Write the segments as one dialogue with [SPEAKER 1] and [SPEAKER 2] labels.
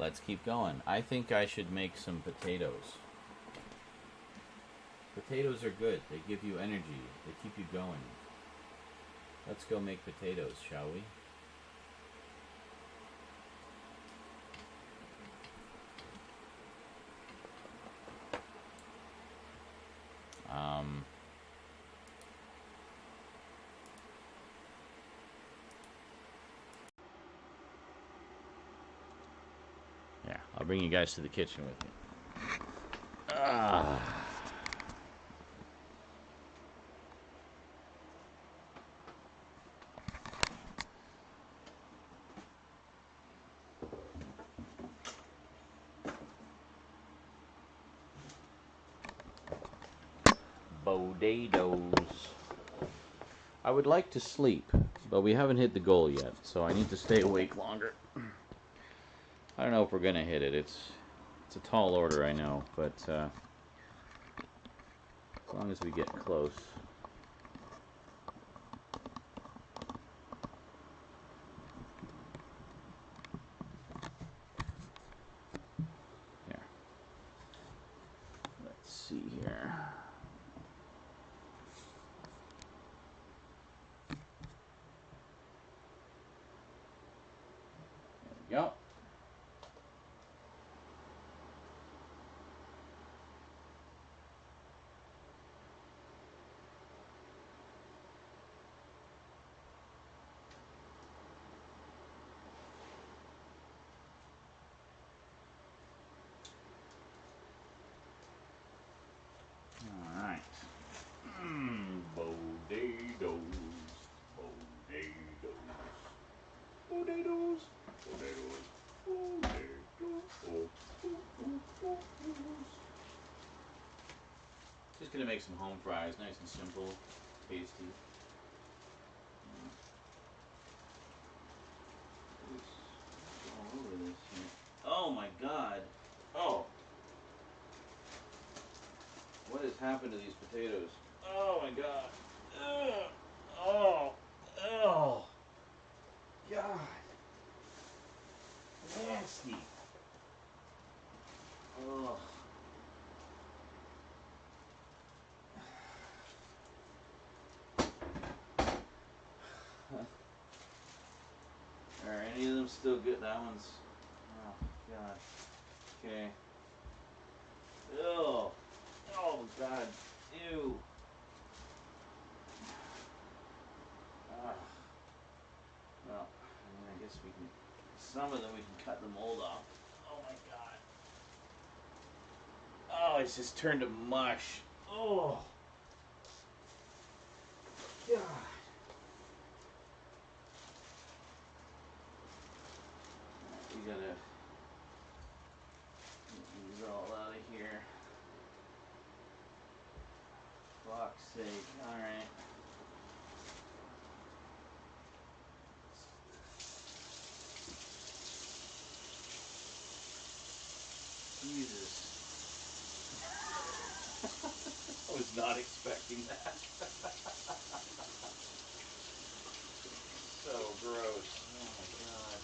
[SPEAKER 1] let's keep going. I think I should make some potatoes. Potatoes are good. They give you energy. They keep you going. Let's go make potatoes, shall we? Yeah, I'll bring you guys to the kitchen with me. Potatoes. I would like to sleep, but we haven't hit the goal yet, so I need to stay awake longer. I don't know if we're gonna hit it. It's a tall order, I know, but as long as we get close. Here. Let's see here. There we go. Alright. Potatoes. Potatoes. Potatoes. Potatoes. Potatoes. Just gonna make some home fries, nice and simple, tasty. All over this here. Oh my god. Oh. What has happened to these potatoes? Oh my god. Ugh. Oh. Oh. God. Nasty. Oh. Are any of them still good? That one's. Oh god. Okay. Oh. Oh god. Ew. Ah. Well, I guess we can. Some of them we can cut the mold off. Oh my god. Oh, it's just turned to mush. Oh. God. We gotta get these all out of here. Fuck's sake. Alright. Jesus. I was not expecting that. So gross. Oh my god.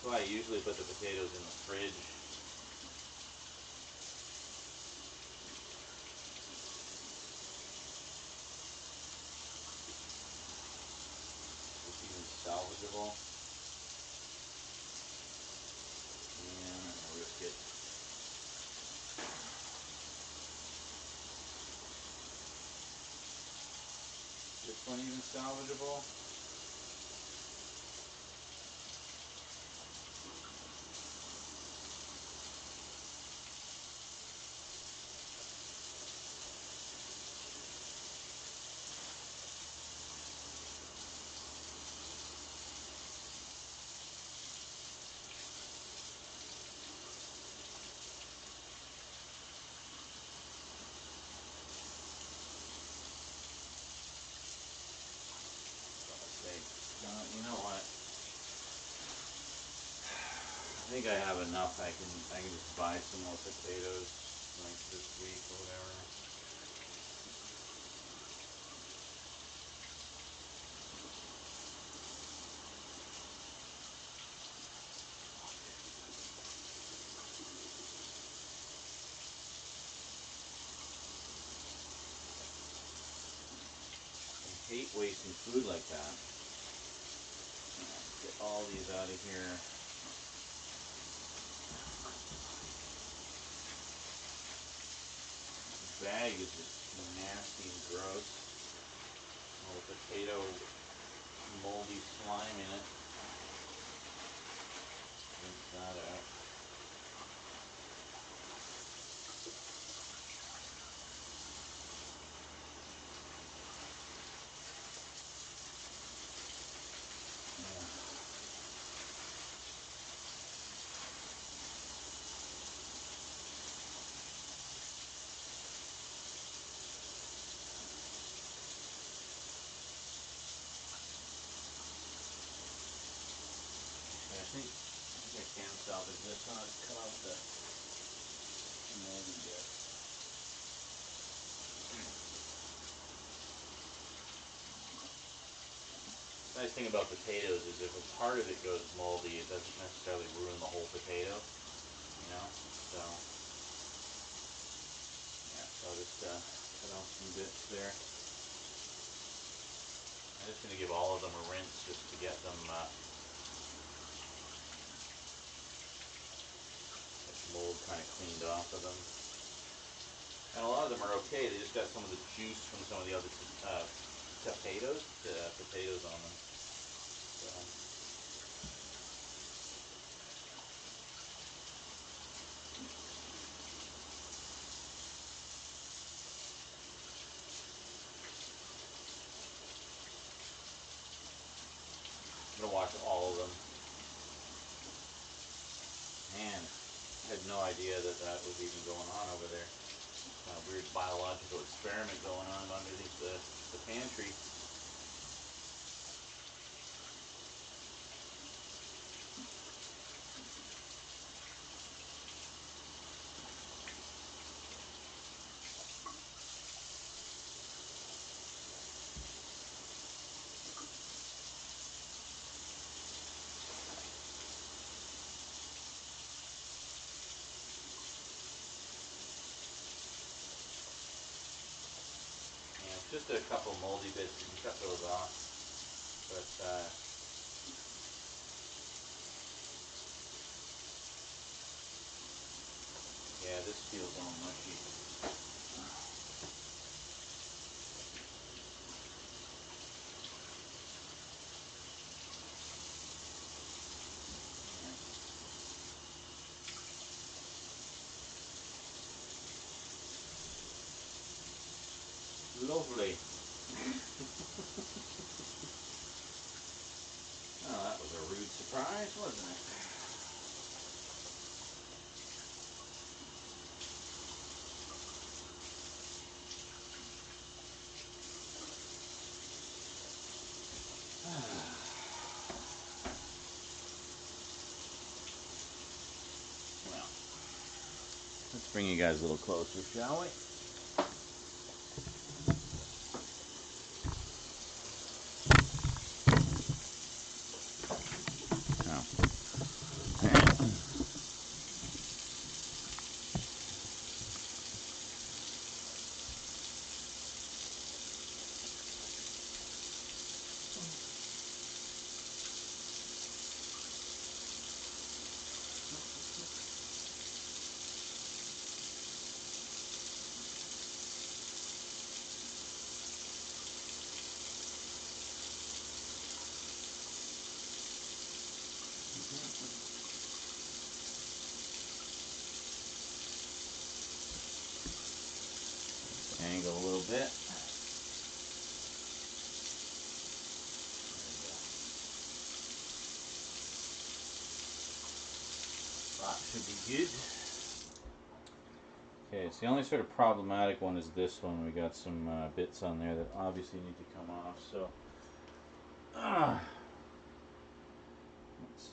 [SPEAKER 1] That's why I usually put the potatoes in the fridge. It's even salvageable. Yeah, I'm not gonna risk it. This one even salvageable? think I have enough. I can just buy some more potatoes like this week or whatever. I hate wasting food like that. Get all these out of here. The bag is just nasty and gross. All the potato moldy slime in it. Rinse that out. I think I can salvage this one. Let's cut off the moldy bit. The nice thing about potatoes is if a part of it goes moldy, it doesn't necessarily ruin the whole potato, you know? So, yeah, so I'll just cut off some bits there. I'm just going to give all of them a rinse just to get them mold kind of cleaned off of them. And a lot of them are okay. They just got some of the juice from some of the other potatoes on them. So. I'm going to wash all of them. Man, I had no idea that that was even going on over there. A weird biological experiment going on underneath the pantry. Just a couple moldy bits, you can cut those off. But yeah, this feels all mushy. Lovely. Oh, that was a rude surprise, wasn't it? Well, let's bring you guys a little closer, shall we? Angle a little bit. That should be good. Okay, so the only sort of problematic one is this one. We got some bits on there that obviously need to come off. So let's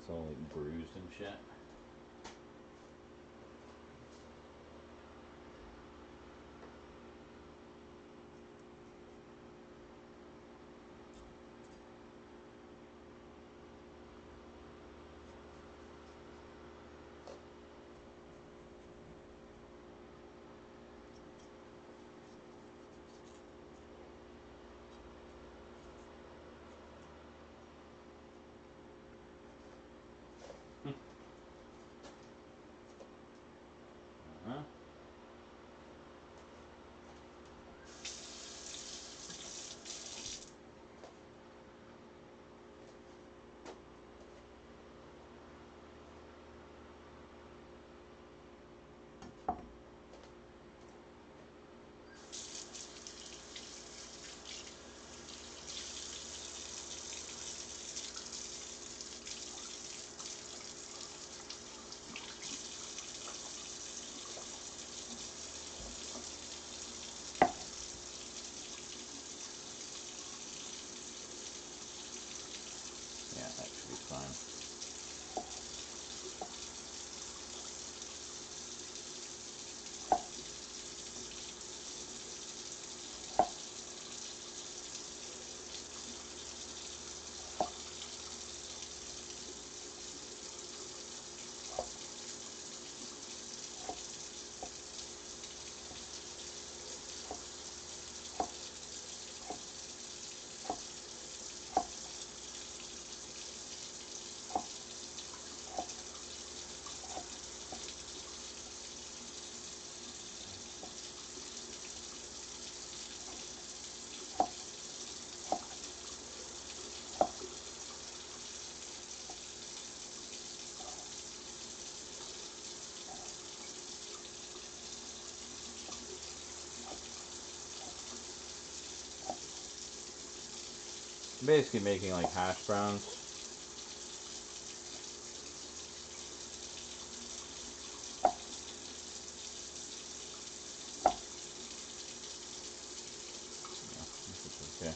[SPEAKER 1] It's all like bruised and shit. Uh-huh. Yeah, that should be fine. I'm basically making like hash browns. Yeah, okay.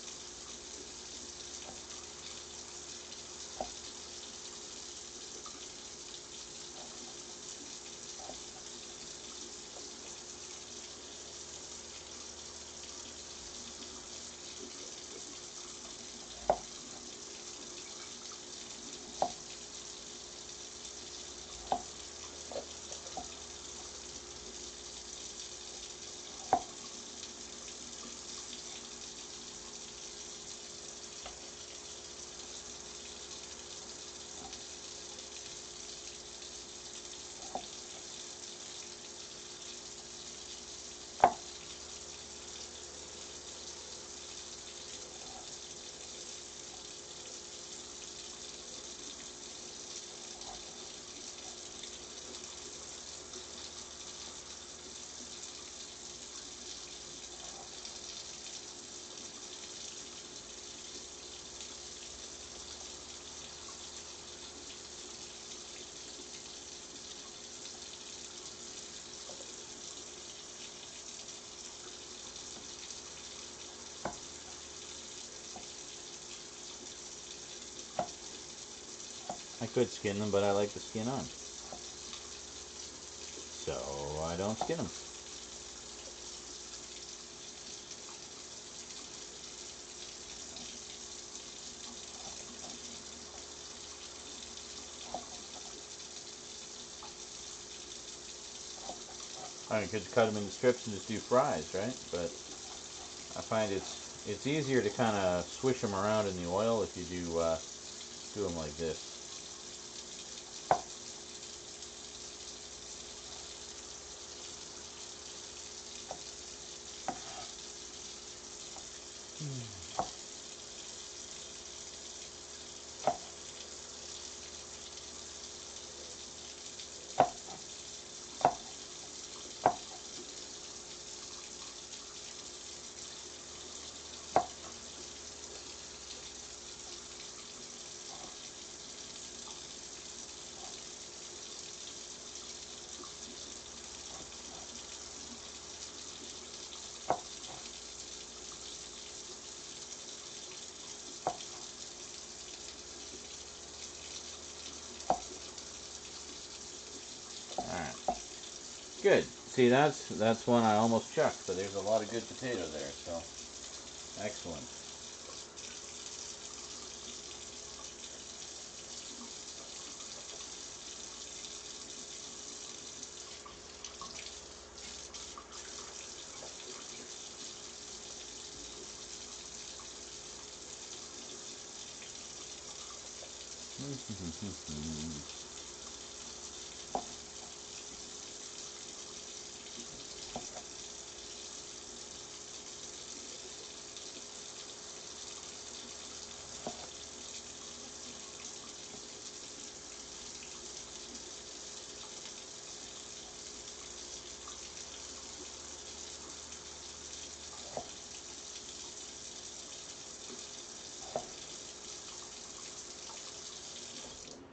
[SPEAKER 1] I could skin them, but I like the skin on. So I don't skin them. I could cut them into strips and just do fries, right? But I find it's easier to kind of swish them around in the oil if you do them like this. Good. See, that's one I almost chucked, but there's a lot of good potato there, so excellent.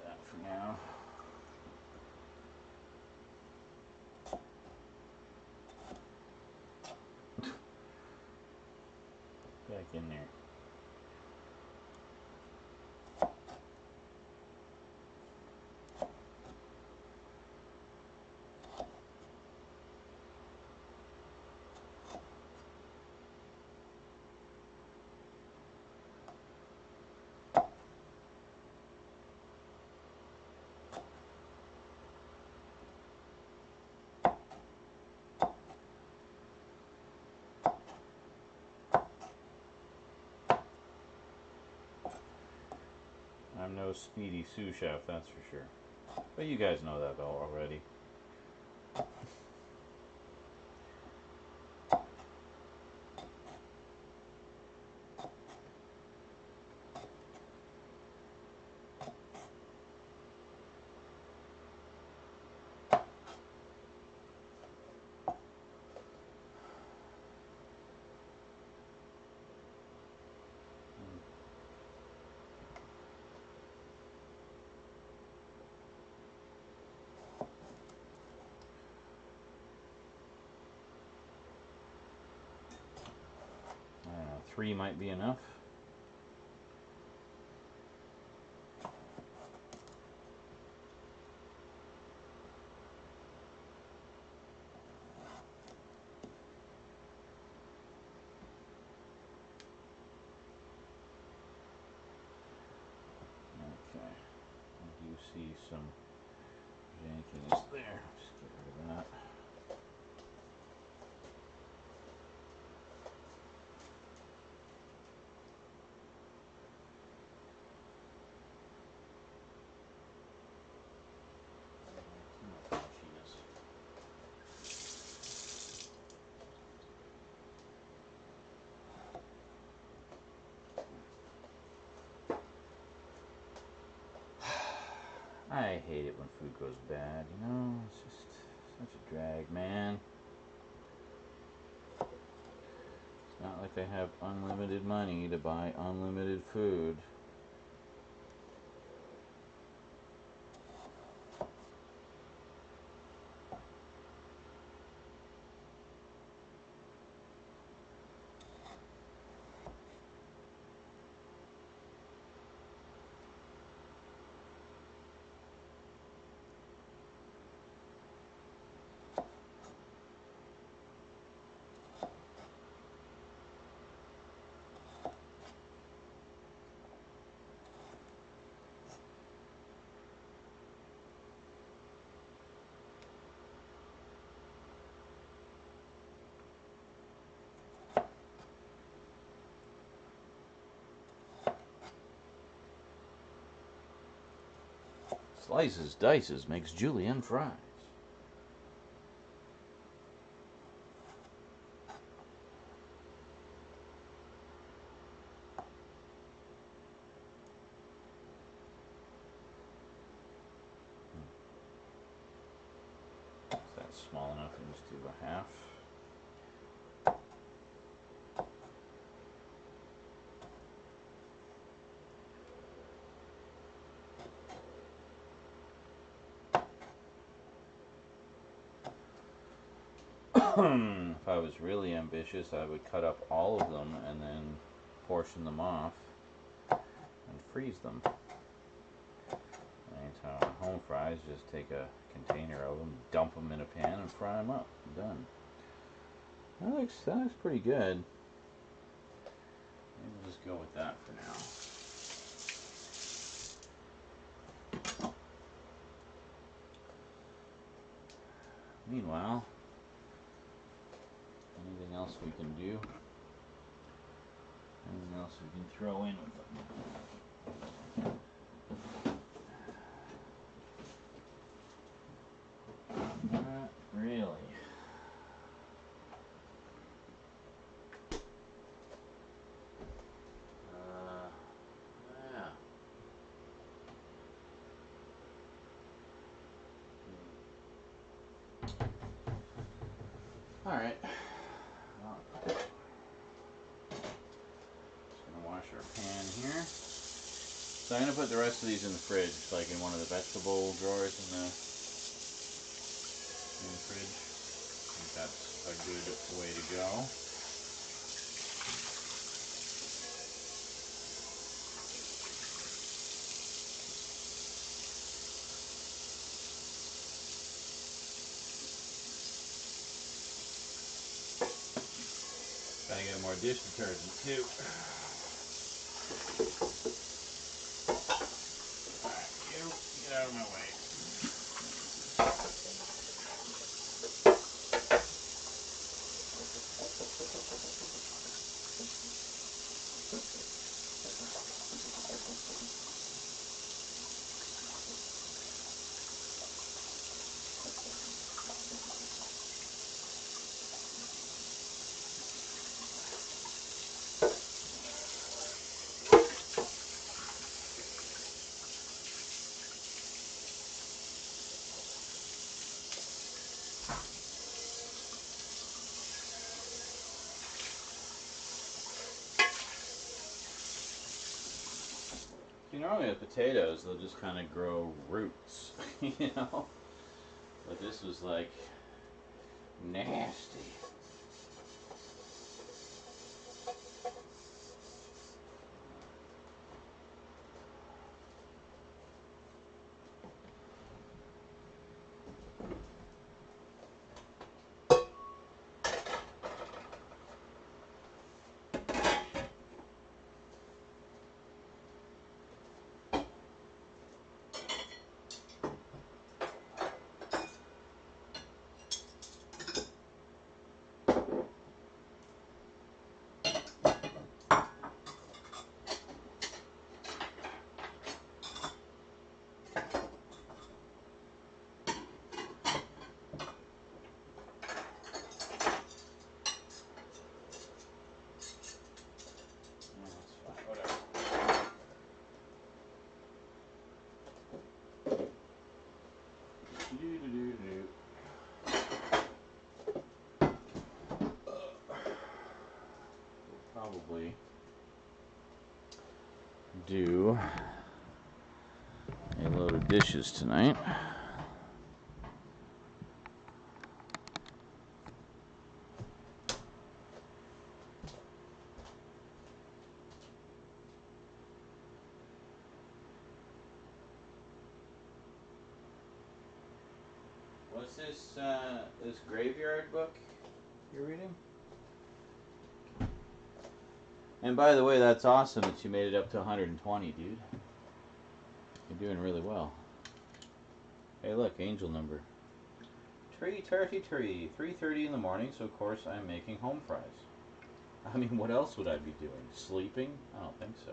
[SPEAKER 1] That for now. Back in there. I'm no speedy sous chef, that's for sure. But you guys know that already. I don't know, 3 might be enough. Okay, I do see some jankiness there. Just get rid of that. I hate it when food goes bad, you know? It's just such a drag, man. It's not like I have unlimited money to buy unlimited food. Slices, dices, makes julienne fries. Is that small enough? I just do a half. If I was really ambitious, I would cut up all of them and then portion them off and freeze them. I mean, home fries, just take a container of them, dump them in a pan, and fry them up. Done. That looks pretty good. Maybe we'll just go with that for now. Meanwhile, anything else we can do? Anything else we can throw in with them? Not really. Yeah. All right. Our pan here. So I'm going to put the rest of these in the fridge, like in one of the vegetable drawers in the fridge. I think that's a good way to go. Gotta get more dish detergent too. Alright, you get out of my way. Normally with potatoes, they'll just kind of grow roots, you know? But this was like nasty. Probably do a load of dishes tonight. What's this graveyard book you're reading? And by the way, that's awesome that you made it up to 120, dude. You're doing really well. Hey, look, angel number. Tree, turty, tree. 3:30 in the morning, so of course I'm making home fries. I mean, what else would I be doing? Sleeping? I don't think so.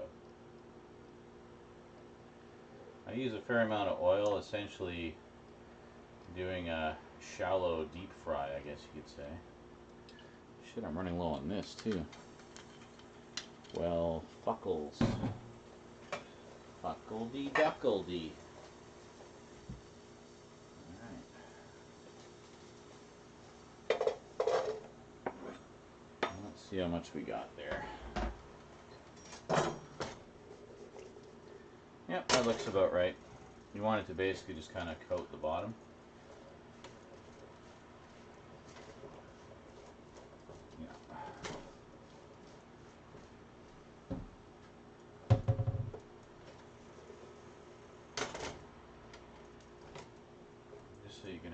[SPEAKER 1] I use a fair amount of oil, essentially doing a shallow deep fry, I guess you could say. Shit, I'm running low on this too. Well, fuckles. Fuckledy duckledy. Alright. Let's see how much we got there. Yep, that looks about right. You want it to basically just kind of coat the bottom.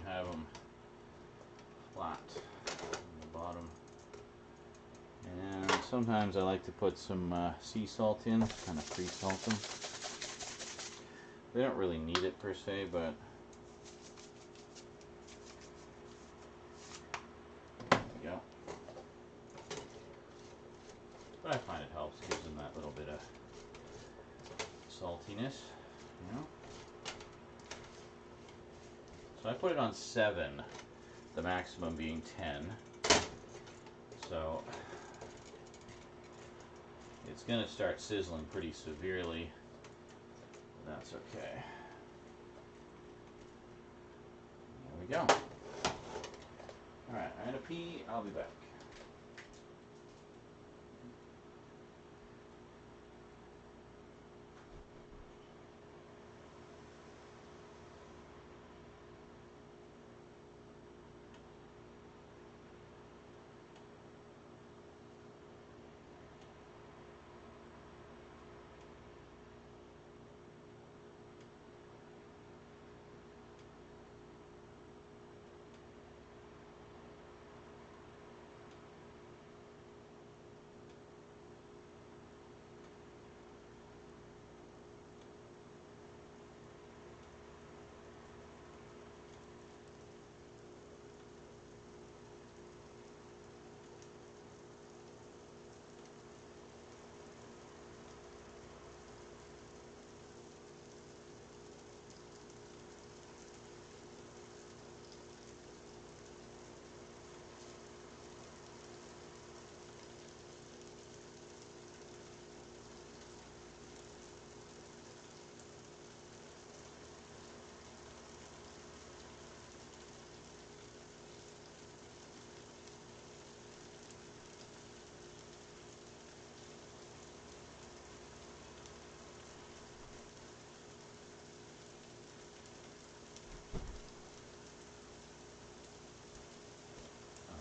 [SPEAKER 1] have them flat on the bottom. And sometimes I like to put some sea salt in, kind of pre-salt them. They don't really need it per se, but there we go. But I find it helps, gives them that little bit of saltiness, you know. So I put it on 7, the maximum being 10. So it's going to start sizzling pretty severely. That's okay. There we go. Alright, I'm going to pee. I'll be back.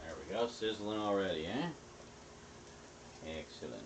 [SPEAKER 1] There we go, sizzling already, eh? Excellent.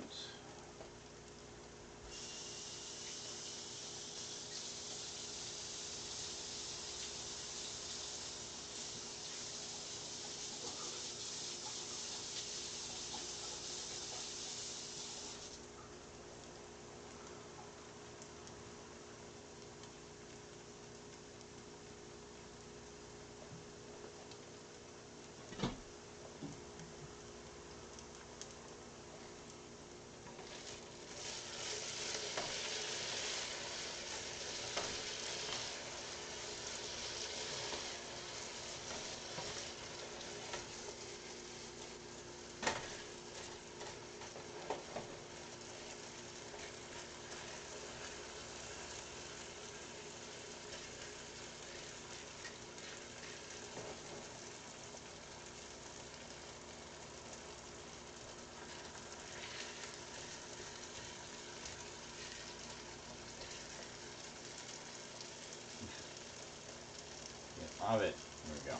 [SPEAKER 1] Love it. There we go.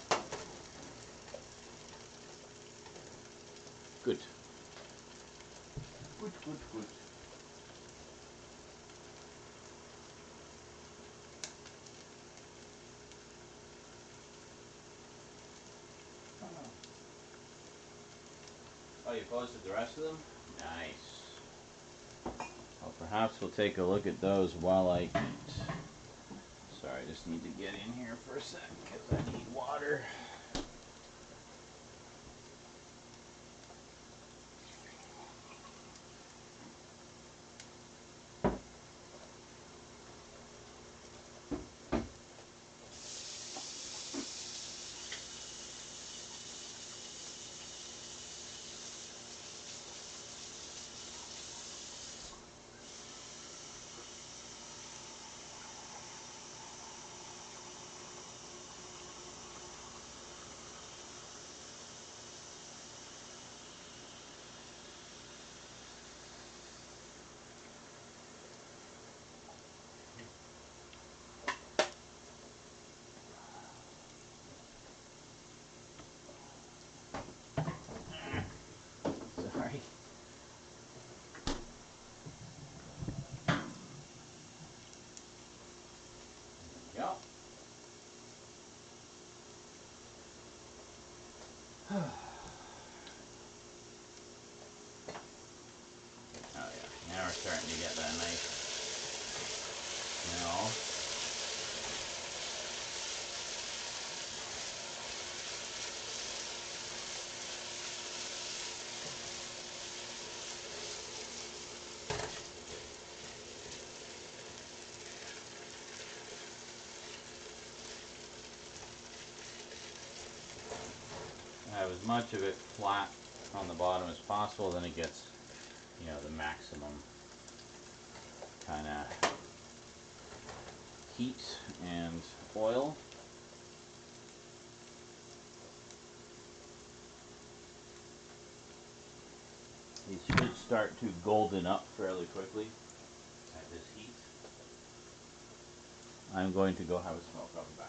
[SPEAKER 1] Good. Good, good, good. Oh, you posted the rest of them? Nice. Well, perhaps we'll take a look at those while I eat. Sorry, I just need to get in here for a sec because I need water. Oh yeah, now we're starting to get that nice smell. Have as much of it flat on the bottom as possible, then it gets, you know, the maximum kind of heat and oil. These should start to golden up fairly quickly at this heat. I'm going to go have a smoke. I'll be back.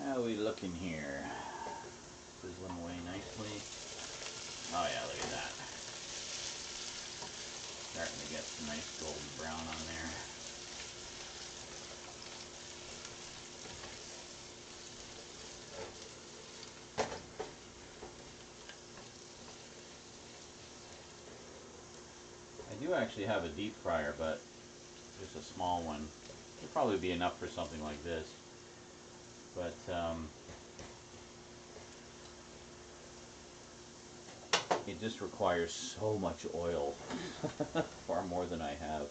[SPEAKER 1] How are we looking here? Sizzling away nicely. Oh yeah, look at that. Starting to get some nice golden brown on there. I do actually have a deep fryer, but just a small one. It'd probably be enough for something like this. But it just requires so much oil, far more than I have.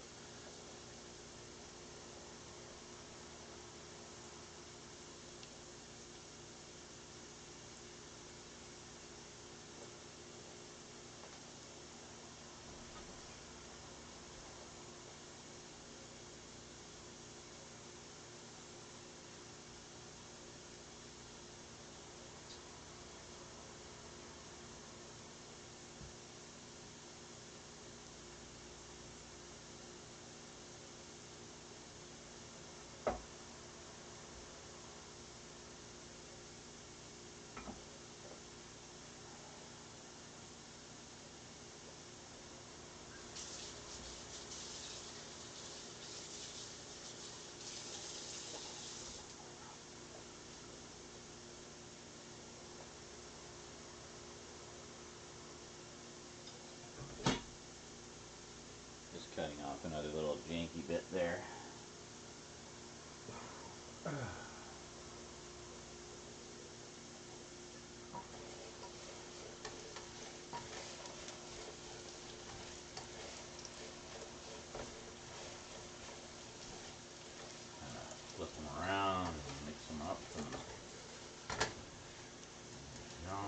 [SPEAKER 1] Another little janky bit there. Flip them around and mix them up. And, you know,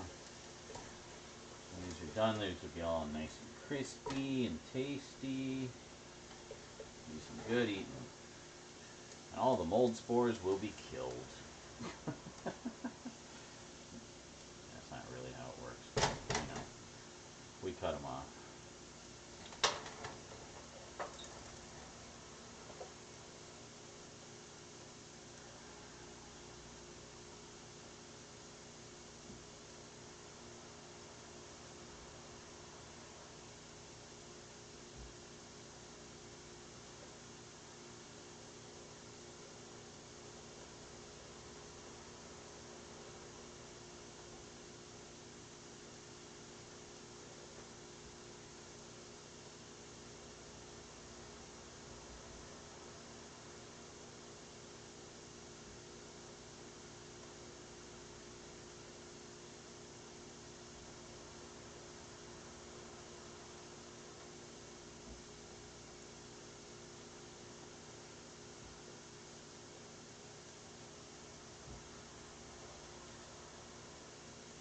[SPEAKER 1] when these are done, these will be all nice and crispy and tasty. Do some good eating. And all the mold spores will be killed. That's not really how it works, but, you know, we cut them off.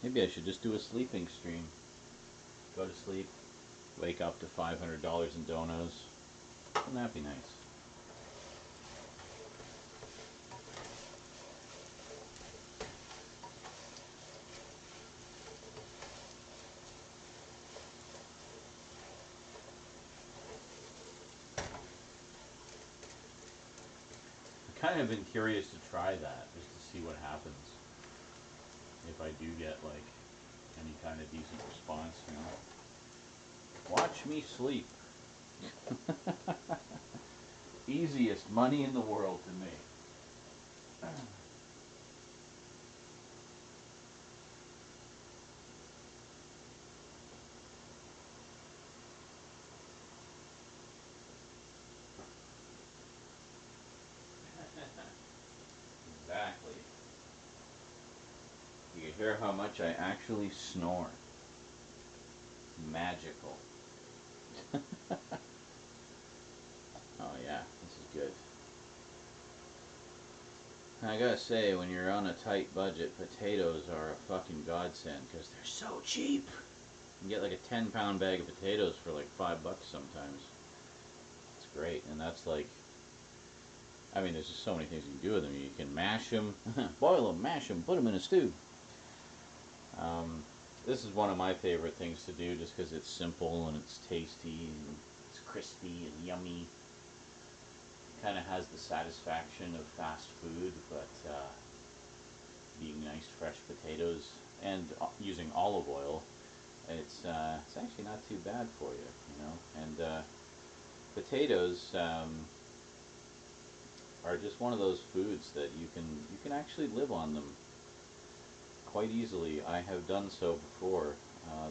[SPEAKER 1] Maybe I should just do a sleeping stream. Go to sleep, wake up to $500 in donos. Wouldn't that be nice? I've kind of been curious to try that, just to see what happens. If I do get like any kind of decent response, you know. Watch me sleep. Easiest money in the world to make. Exactly. You can hear how much I actually snore. Magical. Oh yeah, this is good. I gotta say, when you're on a tight budget, potatoes are a fucking godsend because they're so cheap. You can get like a 10-pound bag of potatoes for like $5 sometimes. It's great, and that's like, I mean, there's just so many things you can do with them. You can mash them, boil them, mash them, put them in a stew. This is one of my favorite things to do just because it's simple and it's tasty and it's crispy and yummy. Kind of has the satisfaction of fast food, but being nice fresh potatoes and using olive oil, it's actually not too bad for you, you know. And potatoes are just one of those foods that you can actually live on them quite easily. I have done so before.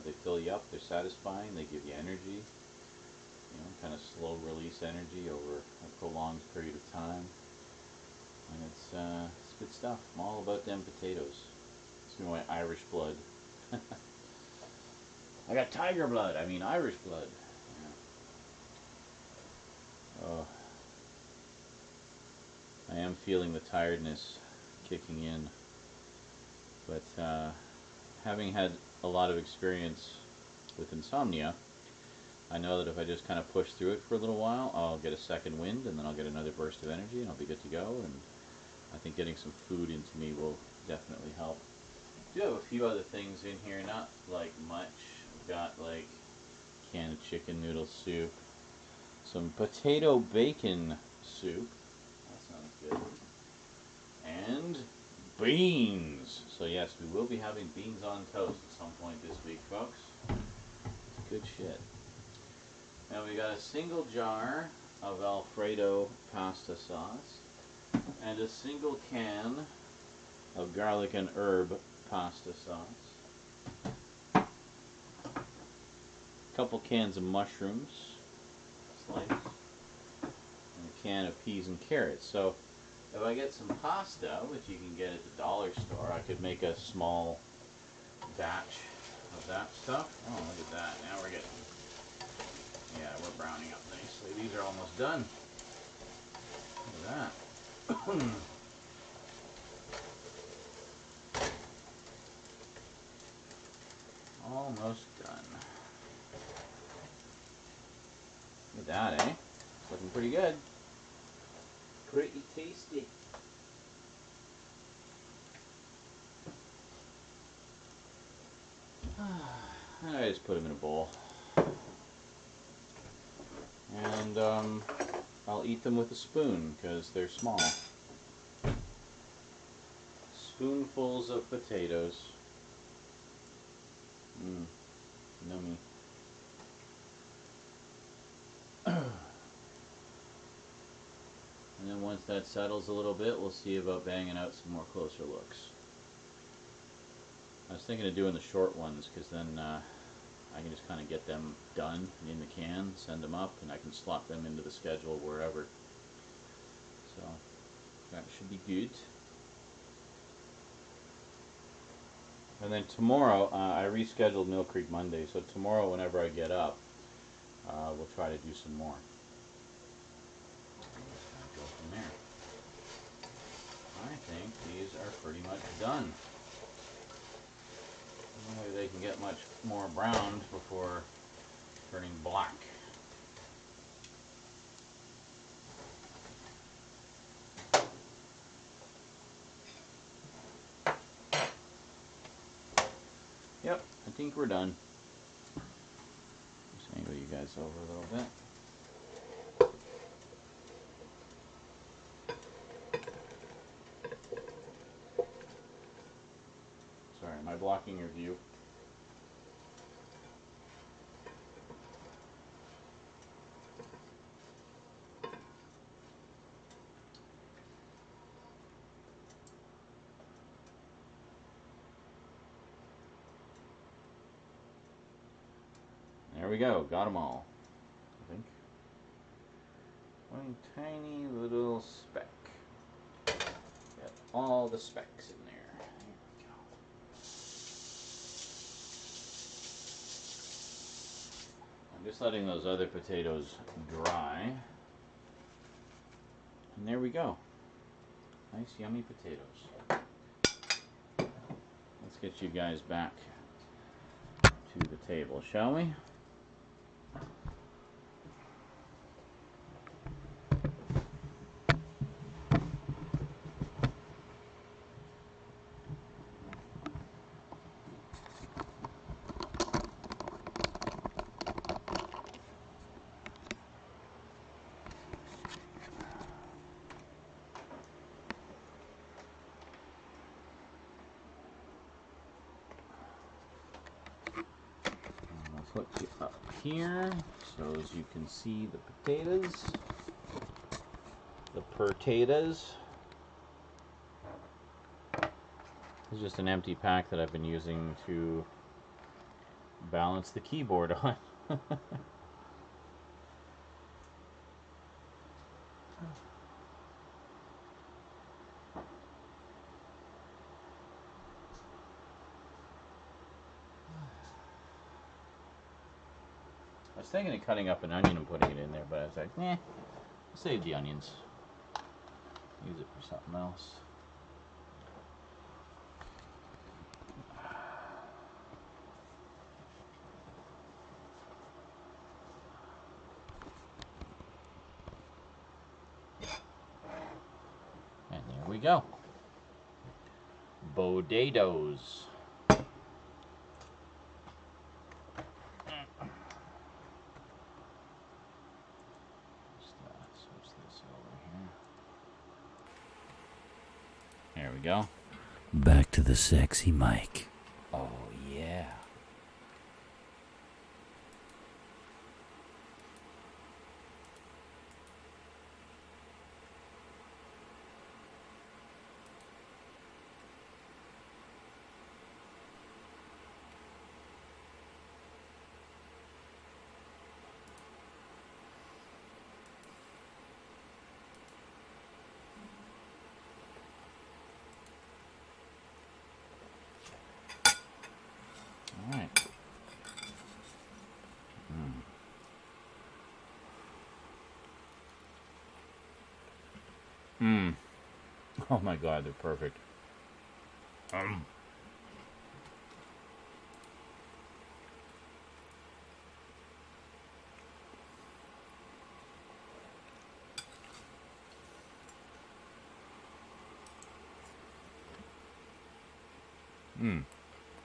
[SPEAKER 1] They fill you up, they're satisfying, they give you energy, you know, kind of slow release energy over a prolonged period of time. And it's good stuff. I'm all about them potatoes. It's my Irish blood. I got tiger blood, I mean Irish blood. Yeah. Oh. I am feeling the tiredness kicking in. But having had a lot of experience with insomnia, I know that if I just kind of push through it for a little while, I'll get a second wind, and then I'll get another burst of energy, and I'll be good to go. And I think getting some food into me will definitely help. I do have a few other things in here, not like much. I've got like canned chicken noodle soup, some potato bacon soup. That sounds good. And beans. So yes, we will be having beans on toast at some point this week, folks. It's good shit. Now we got a single jar of Alfredo pasta sauce and a single can of garlic and herb pasta sauce. A couple cans of mushrooms sliced. can of peas and carrots. So if I get some pasta, which you can get at the dollar store, I could make a small batch of that stuff. Oh, look at that. Now we're getting, yeah, we're browning up nicely. These are almost done. Look at that. Almost done. Look at that, eh? It's looking pretty good. Pretty tasty. I just put them in a bowl. And I'll eat them with a spoon because they're small. Spoonfuls of potatoes. Mmm, yummy. And then once that settles a little bit, we'll see about banging out some more closer looks. I was thinking of doing the short ones because then I can just kind of get them done in the can, send them up, and I can slot them into the schedule wherever. So that should be good. And then tomorrow, I rescheduled Mill Creek Monday, so tomorrow whenever I get up, we'll try to do some more. Go from there. I think these are pretty much done. Maybe they can get much more browned before turning black. Yep, I think we're done. Just angle you guys over a little bit. Sorry, am I blocking your view? There we go, got them all, I think. One tiny little speck. Got all the specks in there. There we go. I'm just letting those other potatoes dry. And there we go. Nice yummy potatoes. Let's get you guys back to the table, shall we? Put you up here so as you can see the potatoes. The potatoes. This is just an empty pack that I've been using to balance the keyboard on. I was thinking of cutting up an onion and putting it in there, but I was like, I'll save the onions. Use it for something else. And there we go. Potatoes. There we go.
[SPEAKER 2] Back to the sexy mic.
[SPEAKER 1] Oh, yeah. Oh my god, they're perfect.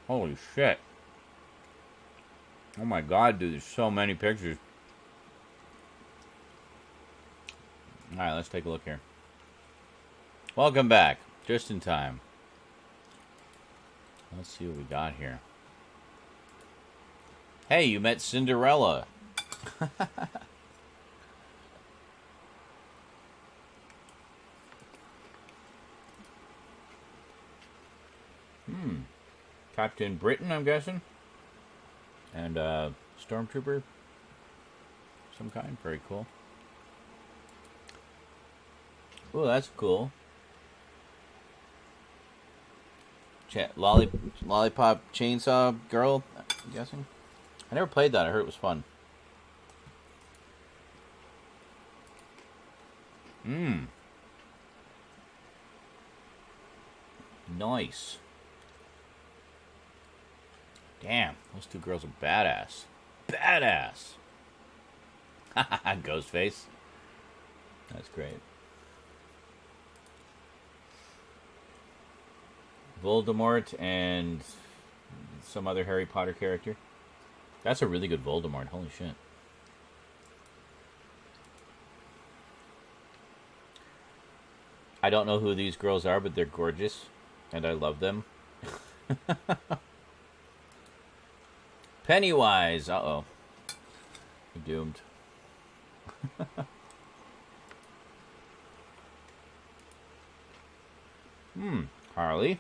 [SPEAKER 1] Holy shit. Oh my god, dude, there's so many pictures. Alright, let's take a look here. Welcome back. Just in time. Let's see what we got here. Hey, you met Cinderella. Captain Britain, I'm guessing. And Stormtrooper. Some kind. Very cool. Oh, that's cool. Lollipop Chainsaw Girl, I'm guessing. I never played that. I heard it was fun. Nice. Damn, those two girls are badass. Badass. Ghostface. That's great. Voldemort and some other Harry Potter character. That's a really good Voldemort. Holy shit. I don't know who these girls are, but they're gorgeous. And I love them. Pennywise. Uh-oh. You're doomed. Harley.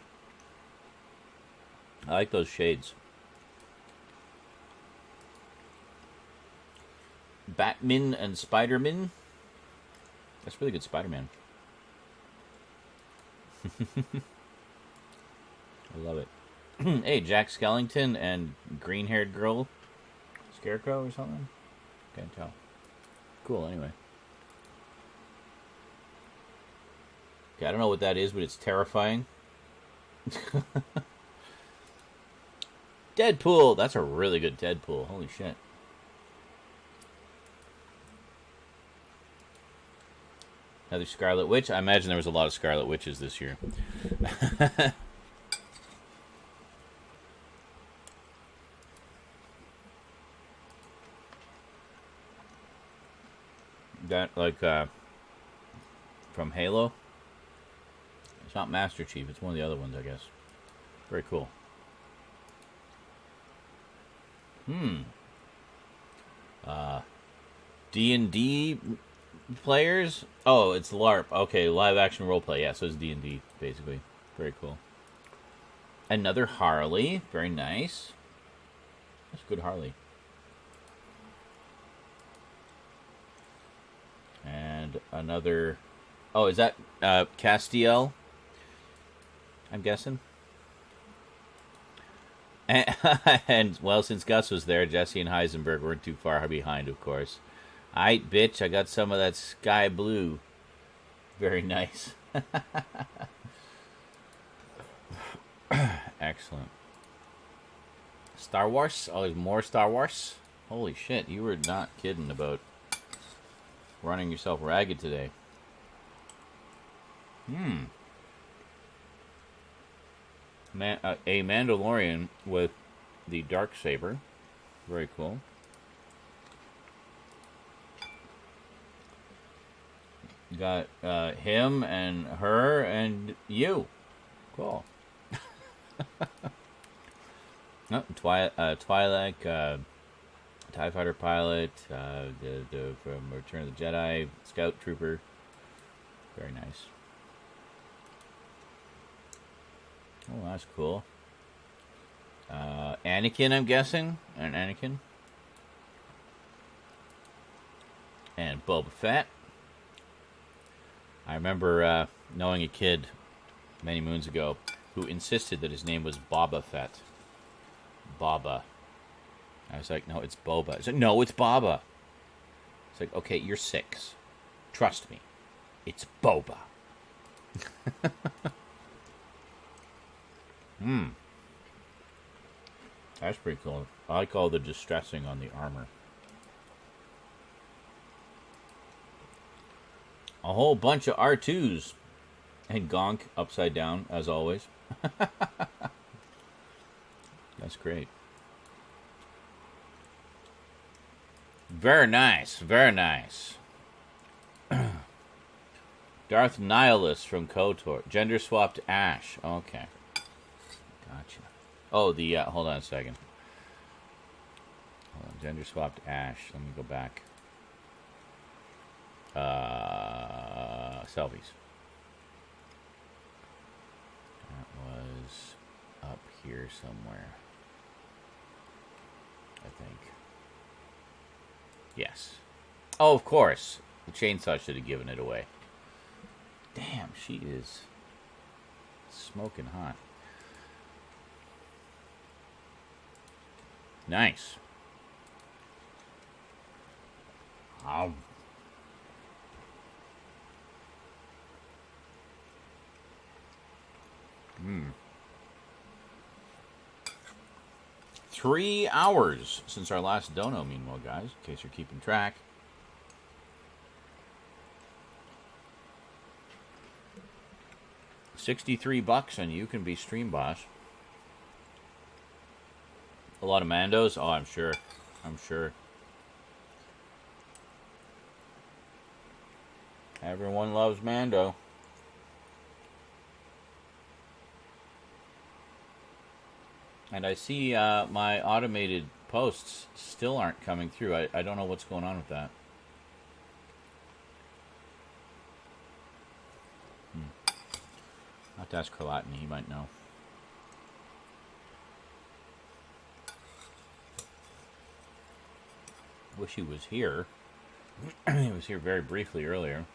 [SPEAKER 1] I like those shades. Batman and Spider-Man. That's really good Spider-Man. I love it. Hey, Jack Skellington and green-haired girl. Scarecrow or something? Can't tell. Cool, anyway. Okay, I don't know what that is, but it's terrifying. Deadpool! That's a really good Deadpool. Holy shit. Another Scarlet Witch. I imagine there was a lot of Scarlet Witches this year. That, like, from Halo. It's not Master Chief. It's one of the other ones, I guess. Very cool. D&D players? Oh, it's LARP. Okay, live action roleplay. Yeah, so it's D&D, basically. Very cool. Another Harley. Very nice. That's a good Harley. And another... Oh, is that Castiel? I'm guessing. And, well, since Gus was there, Jesse and Heisenberg weren't too far behind, of course. Aight, bitch, I got some of that sky blue. Very nice. Excellent. Star Wars? Oh, there's more Star Wars? Holy shit, you were not kidding about running yourself ragged today. A Mandalorian with the Darksaber. Very cool. Got him and her and you. Cool. Oh, Twi'lek, TIE Fighter pilot, the from Return of the Jedi, Scout Trooper. Very nice. Oh, that's cool. Anakin, I'm guessing. And Anakin. And Boba Fett. I remember knowing a kid many moons ago who insisted that his name was Boba Fett. Baba. I was like, no, it's Boba. He's like, no, it's Baba. It's like, okay, you're 6. Trust me. It's Boba. That's pretty cool. I like all the distressing on the armor. A whole bunch of R2s. And Gonk upside down, as always. That's great. Very nice. Very nice. Darth Nihilus from KOTOR. Gender swapped Ash. Okay. Gotcha. Oh, the, hold on a second. Hold on. Gender swapped Ash. Let me go back. Selfies. That was up here somewhere. I think. Yes. Oh, of course. The chainsaw should have given it away. Damn, she is smoking hot. Nice. Oh. 3 hours since our last dono, meanwhile, guys, in case you're keeping track. $63 and you can be Stream Boss. A lot of Mandos? Oh, I'm sure. I'm sure. Everyone loves Mando. And I see my automated posts still aren't coming through. I don't know what's going on with that. I'll have to ask Carlatin, he might know. Wish he was here. He was here very briefly earlier.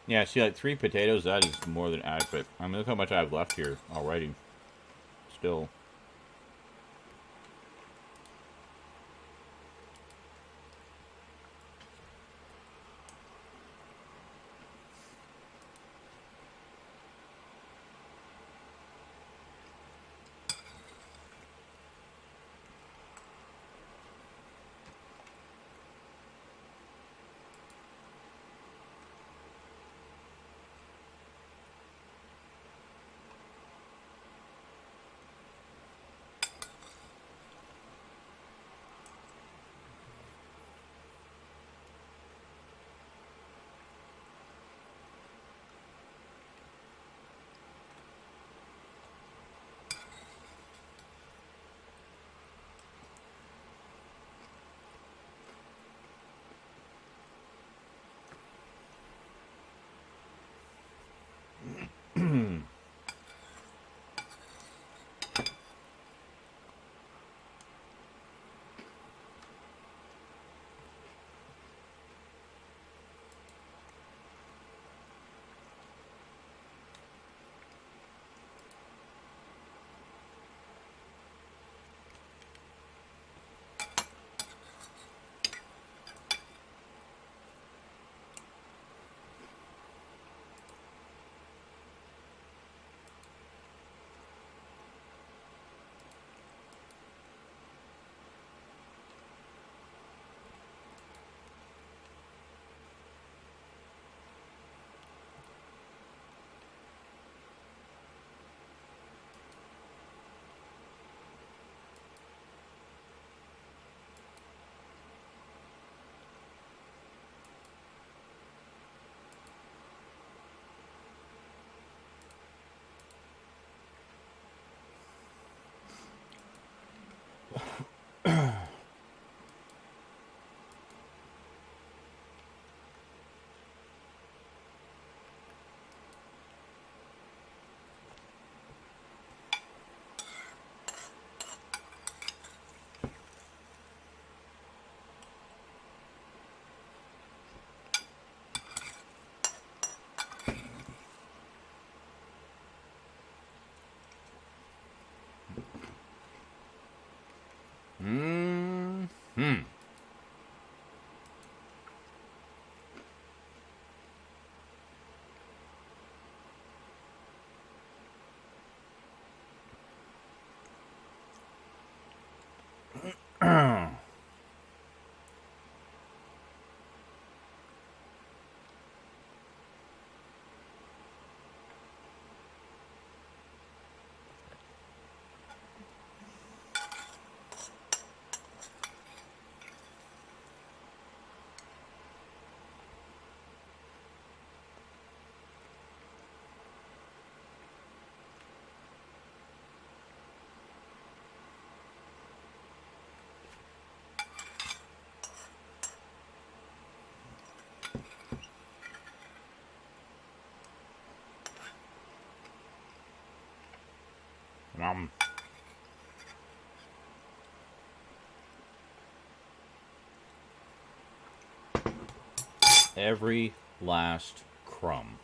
[SPEAKER 1] Yeah, see, like 3 potatoes, that is more than adequate. I mean, look how much I have left here already. Still. Every last crumb.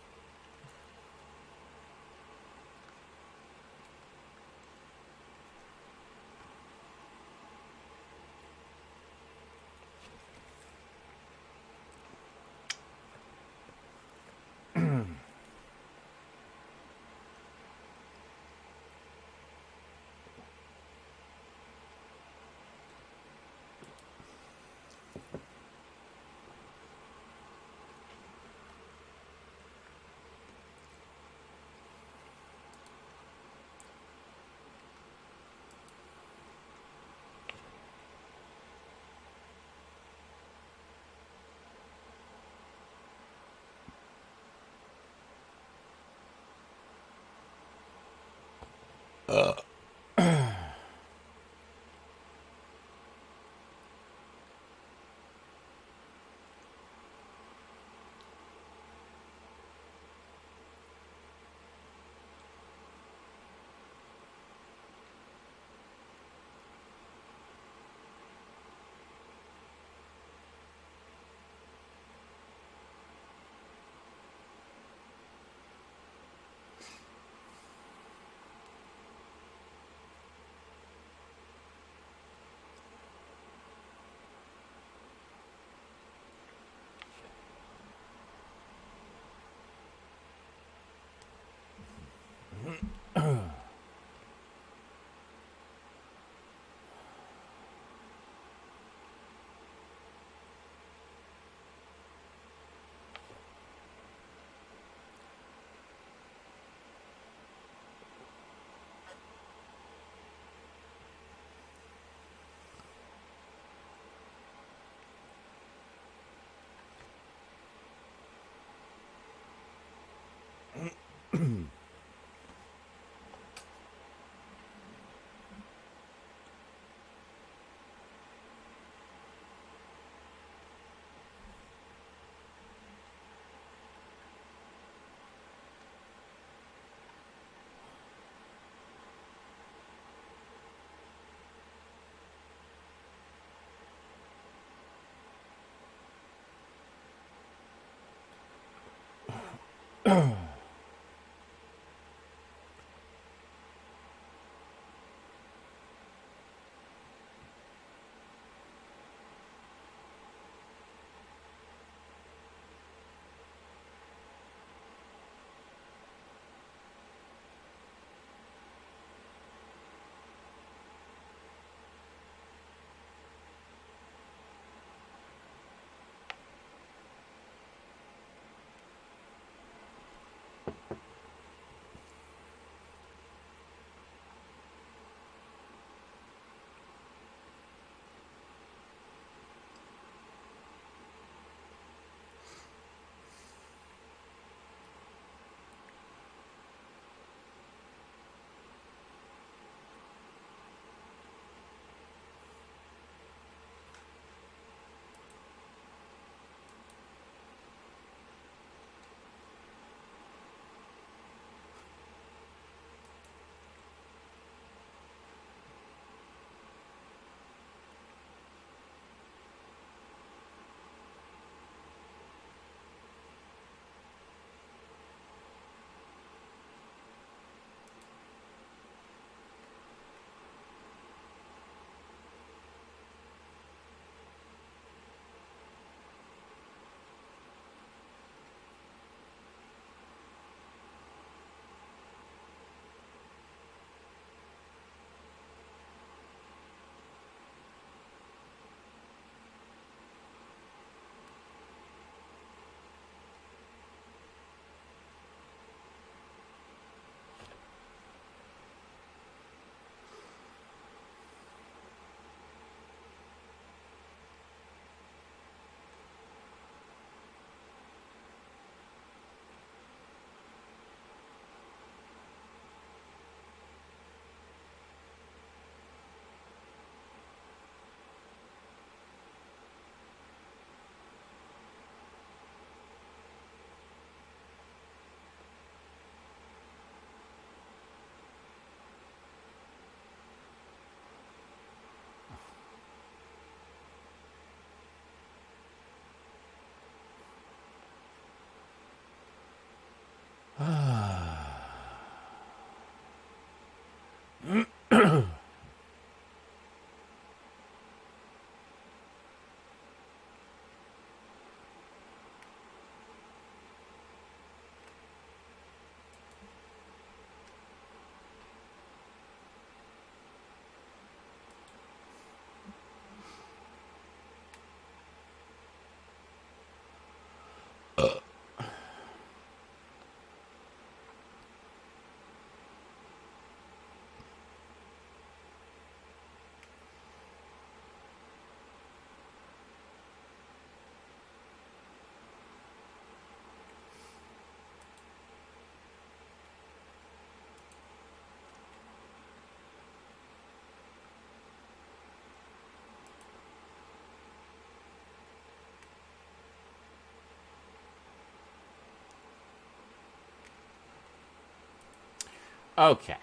[SPEAKER 1] Okay.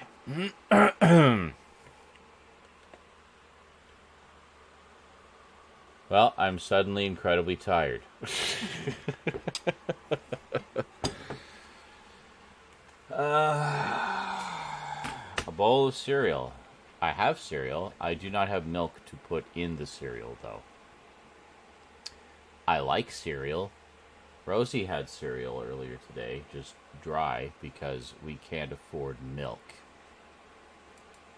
[SPEAKER 1] Well, I'm suddenly incredibly tired. A bowl of cereal. I have cereal. I do not have milk to put in the cereal, though. I like cereal. Rosie had cereal earlier today, just dry, because we can't afford milk.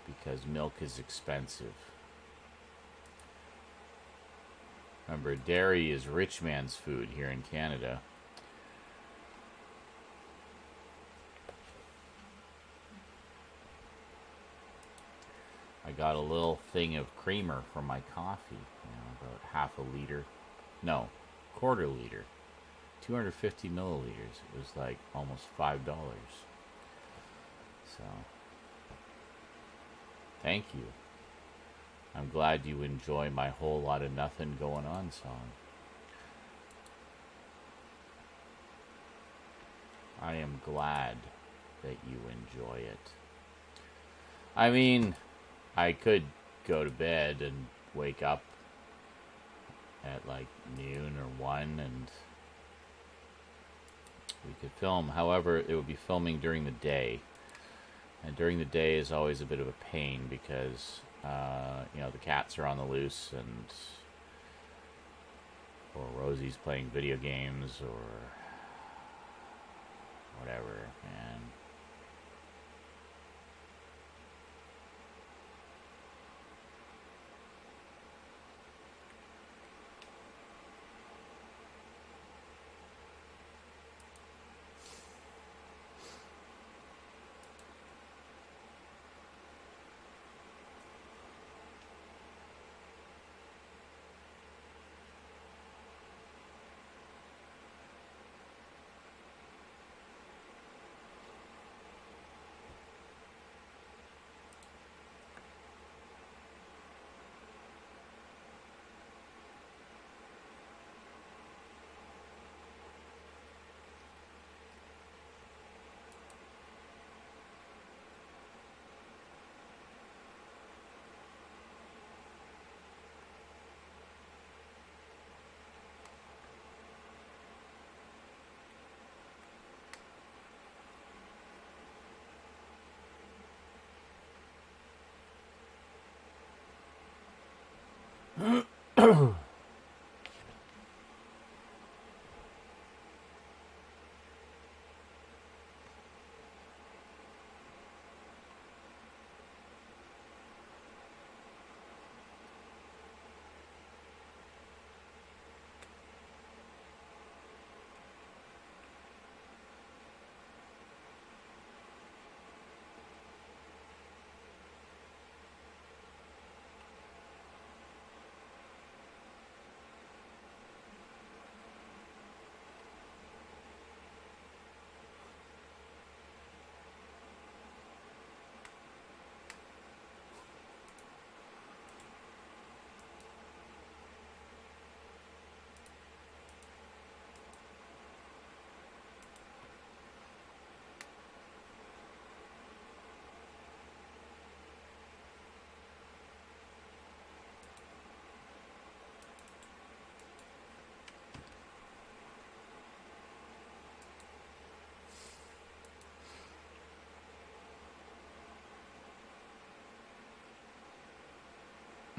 [SPEAKER 1] Because milk is expensive. Remember, dairy is rich man's food here in Canada. I got a little thing of creamer for my coffee, about half a liter. No, quarter liter. 250 milliliters. It was like almost $5. So, thank you. I'm glad you enjoy my whole lot of nothing going on song. I am glad that you enjoy it. I mean, I could go to bed and wake up at like noon or 1 and we could film. However, it would be filming during the day. And during the day is always a bit of a pain because, the cats are on the loose or Rosie's playing video games or whatever, and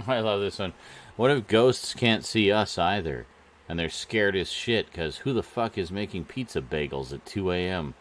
[SPEAKER 1] I love this one. What if ghosts can't see us either? And they're scared as shit because who the fuck is making pizza bagels at 2 a.m.?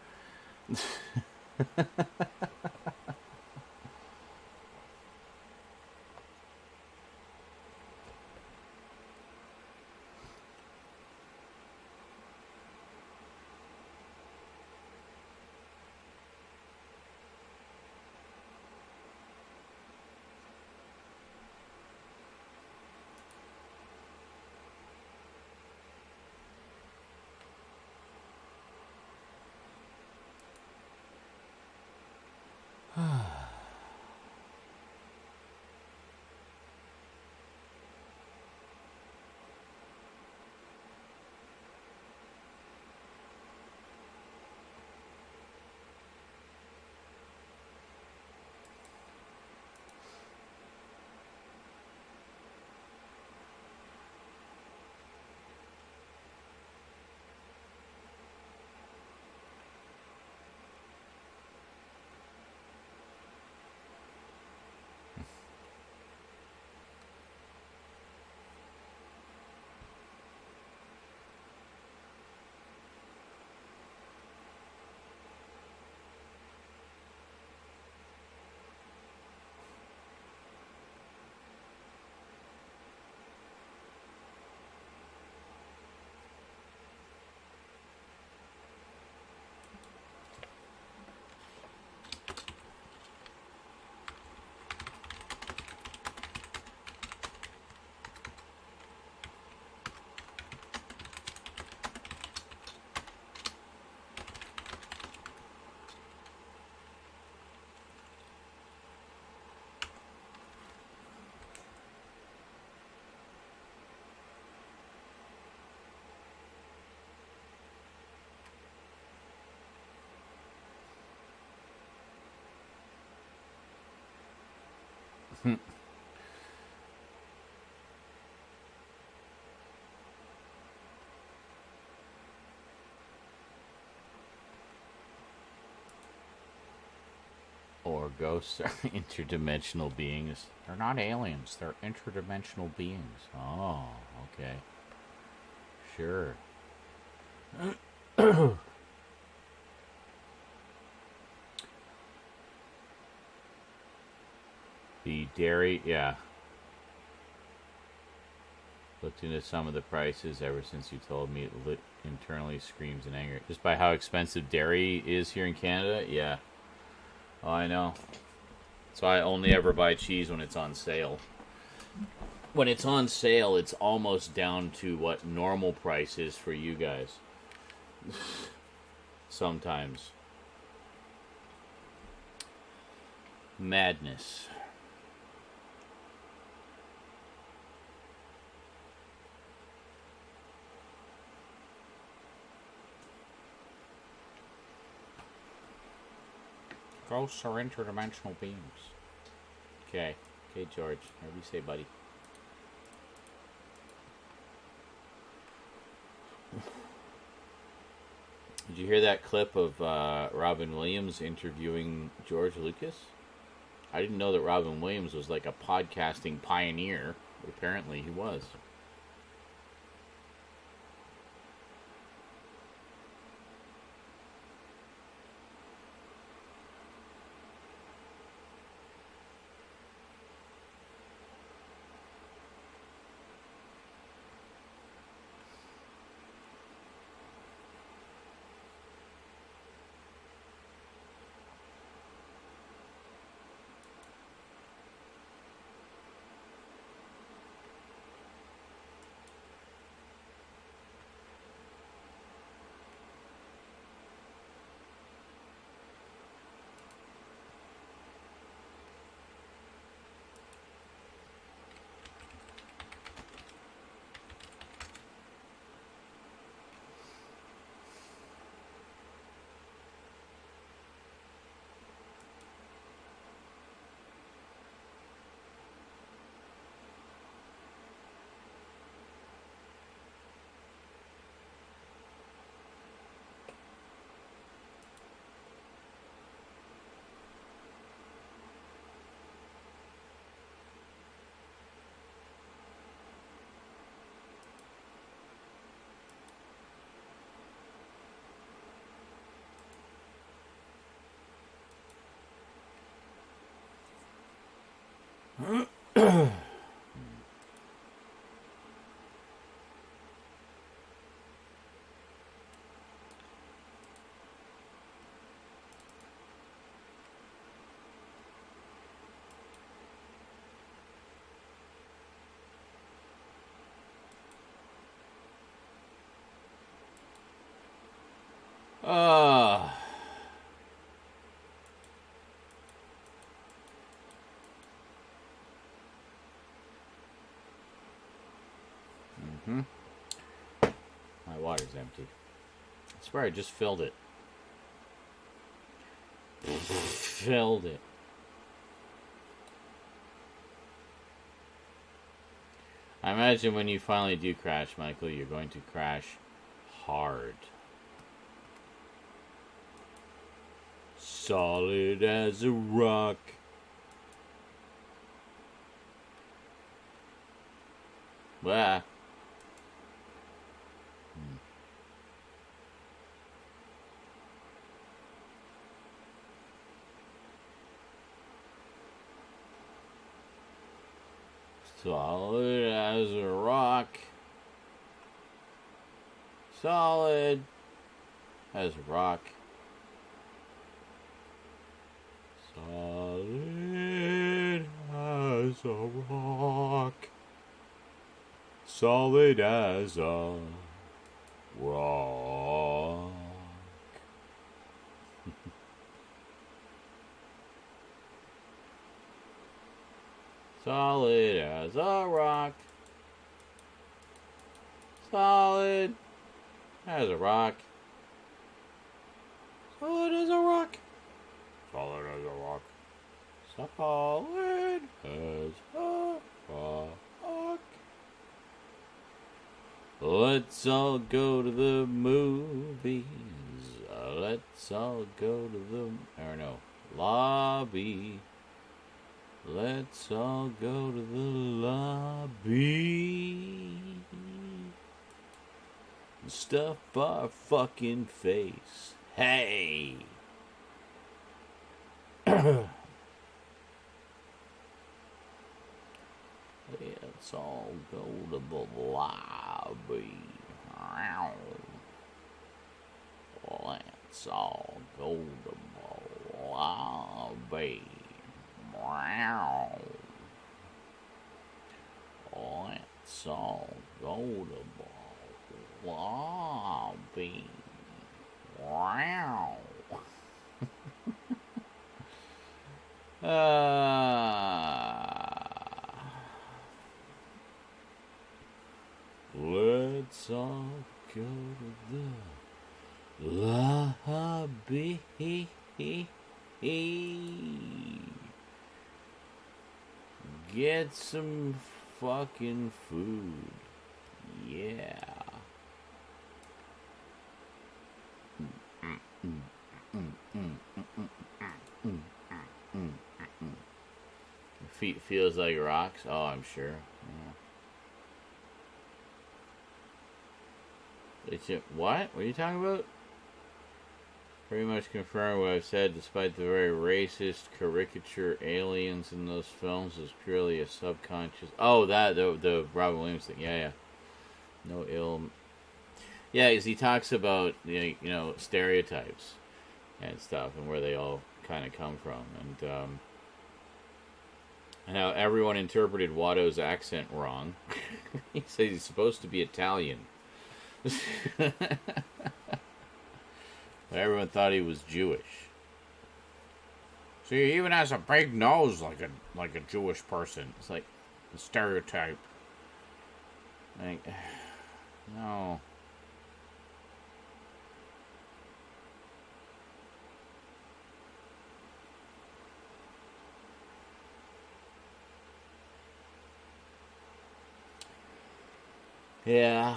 [SPEAKER 1] Or ghosts are interdimensional beings. They're not aliens, they're interdimensional beings. Oh, okay. Sure. The dairy, yeah. Looked into some of the prices ever since you told me it lit internally screams in anger. Just by how expensive dairy is here in Canada? Yeah. Oh, I know. So I only ever buy cheese when it's on sale. When it's on sale, it's almost down to what normal price is for you guys. Sometimes. Madness. Ghosts are interdimensional beings. Okay. Okay, George. Whatever you say, buddy. Did you hear that clip of Robin Williams interviewing George Lucas? I didn't know that Robin Williams was like a podcasting pioneer. But apparently he was. Ah. My water's empty. I swear I just filled it. Filled it. I imagine when you finally do crash, Michael, you're going to crash hard. Solid as a rock. Blah. Solid as a rock. Solid as a rock. Solid as a rock. Solid as a rock. Solid as a rock. Solid as a rock. Solid as a rock. Solid as a rock. Solid as a rock. Let's all go to the movies. Let's all go to the lobby. Let's all go to the lobby. Stuff our fucking face. Hey! Let's all go to the lobby. Let's all go to the lobby. Let's all go to the lobby. Let's all go to the lobby. Get some fucking food. Yeah. Feet feels like rocks. Oh, I'm sure. Yeah. What? What are you talking about? Pretty much confirm what I've said, despite the very racist caricature aliens in those films is purely a subconscious. Oh, that, the Robin Williams thing. Yeah. No ill. Yeah, because he talks about, stereotypes and stuff and where they all kind of come from. And how everyone interpreted Watto's accent wrong. He said he's supposed to be Italian. Everyone thought he was Jewish. See, he even has a big nose like a Jewish person. It's like a stereotype. Like, no. Yeah.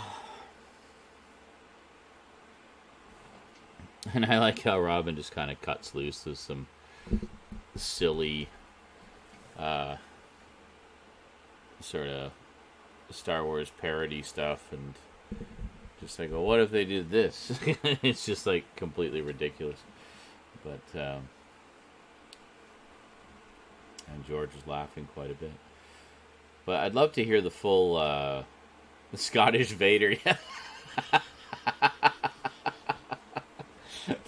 [SPEAKER 1] And I like how Robin just kind of cuts loose with some silly sort of Star Wars parody stuff, and just like, well, what if they did this? It's just like completely ridiculous. But and and George was laughing quite a bit. But I'd love to hear the full the Scottish Vader.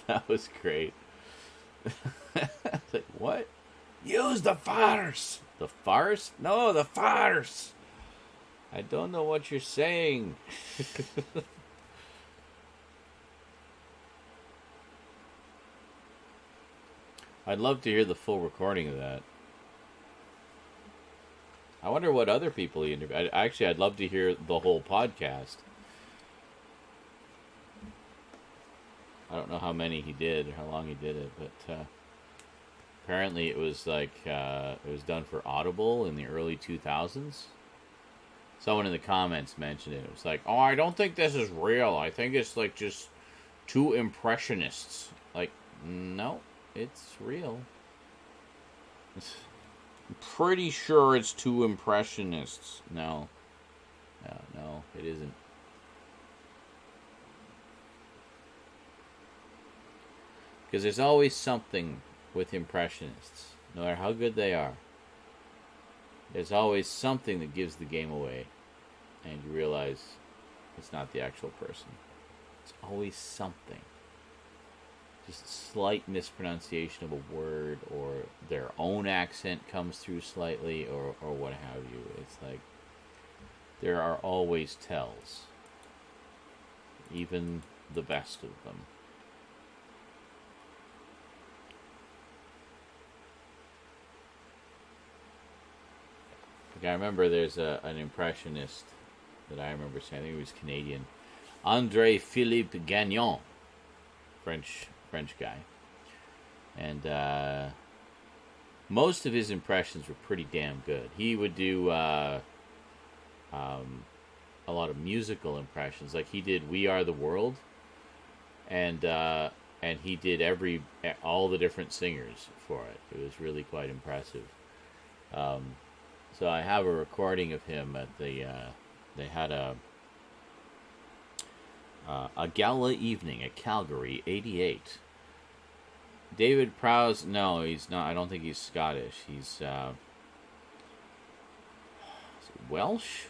[SPEAKER 1] That was great. It's like, what? Use the farce. The farce? No, the farce. I don't know what you're saying. I'd love to hear the full recording of that. I wonder what other people he interviewed. Actually, I'd love to hear the whole podcast. I don't know how many he did or how long he did it, but apparently it was like it was done for Audible in the early 2000s. Someone in the comments mentioned it. It was like, oh, I don't think this is real. I think it's like just two impressionists. Like, no, it's real. I'm pretty sure it's two impressionists. No, it isn't. Because there's always something with impressionists, no matter how good they are. There's always something that gives the game away, and you realize it's not the actual person. It's always something. Just slight mispronunciation of a word, or their own accent comes through slightly, or what have you. It's like, there are always tells. Even the best of them. Like I remember there's an impressionist that I remember saying, I think he was Canadian, André Philippe Gagnon, French guy, and most of his impressions were pretty damn good. He would do a lot of musical impressions, like he did "We Are the World," and he did all the different singers for it. It was really quite impressive. So I have a recording of him at the. They had a gala evening at Calgary, '88. David Prowse, no, he's not. I don't think he's Scottish. He's Welsh.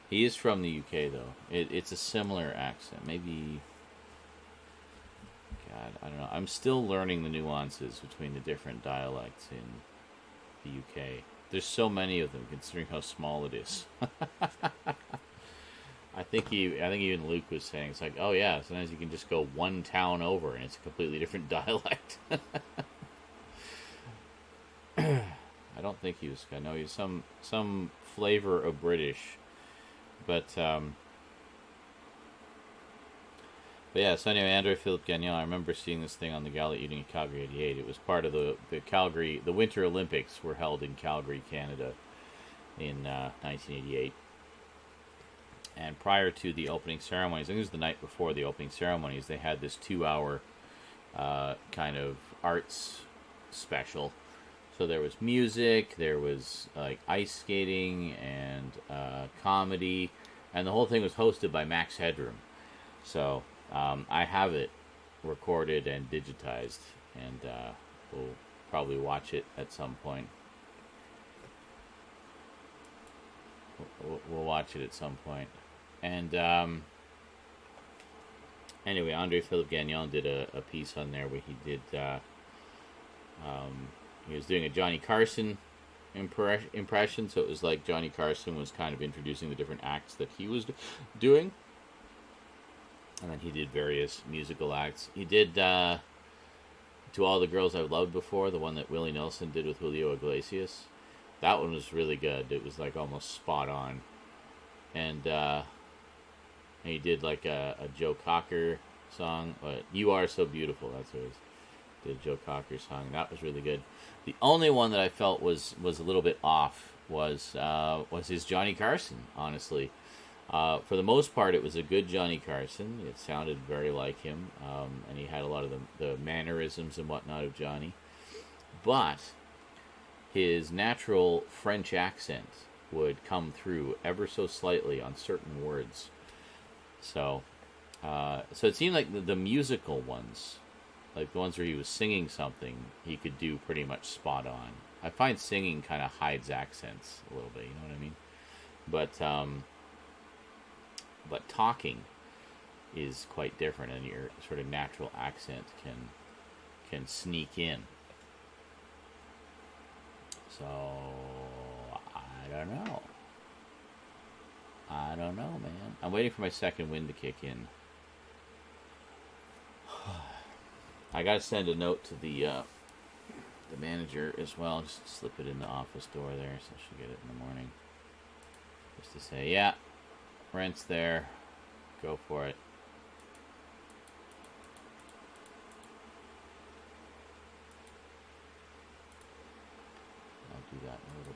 [SPEAKER 1] He is from the UK, though. It's a similar accent. Maybe. God, I don't know. I'm still learning the nuances between the different dialects in the UK. There's so many of them, considering how small it is. I think even Luke was saying, it's like, oh yeah, sometimes you can just go one town over and it's a completely different dialect. I don't think he was. I know he was some flavor of British, but yeah, so anyway, André Philippe Gagnon, I remember seeing this thing on the gala evening in Calgary '88. It was part of the Calgary, the Winter Olympics were held in Calgary, Canada in 1988. And prior to the opening ceremonies, I think it was the night before the opening ceremonies, they had this 2-hour kind of arts special. So there was music, there was like ice skating and comedy, and the whole thing was hosted by Max Headroom. So I have it recorded and digitized, and we'll probably watch it at some point. We'll watch it at some point. And anyway, André Philippe Gagnon did a piece on there where he did he was doing a Johnny Carson impression, so it was like Johnny Carson was kind of introducing the different acts that he was doing. And then he did various musical acts. He did To All the Girls I've Loved Before, the one that Willie Nelson did with Julio Iglesias. That one was really good. It was like almost spot on. And he did like a Joe Cocker song. You Are So Beautiful, that's what it was. Did a Joe Cocker song. That was really good. The only one that I felt was a little bit off was his Johnny Carson, honestly. For the most part, it was a good Johnny Carson. It sounded very like him, and he had a lot of the mannerisms and whatnot of Johnny. But his natural French accent would come through ever so slightly on certain words. So So it seemed like the musical ones, like the ones where he was singing something, he could do pretty much spot on. I find singing kind of hides accents a little bit, you know what I mean? But talking is quite different, and your sort of natural accent can sneak in. So I don't know. I don't know, man. I'm waiting for my second wind to kick in. I gotta send a note to the manager as well. Just slip it in the office door there, so she'll get it in the morning. Just to say, yeah, rent's there. Go for it. I'll do that in a little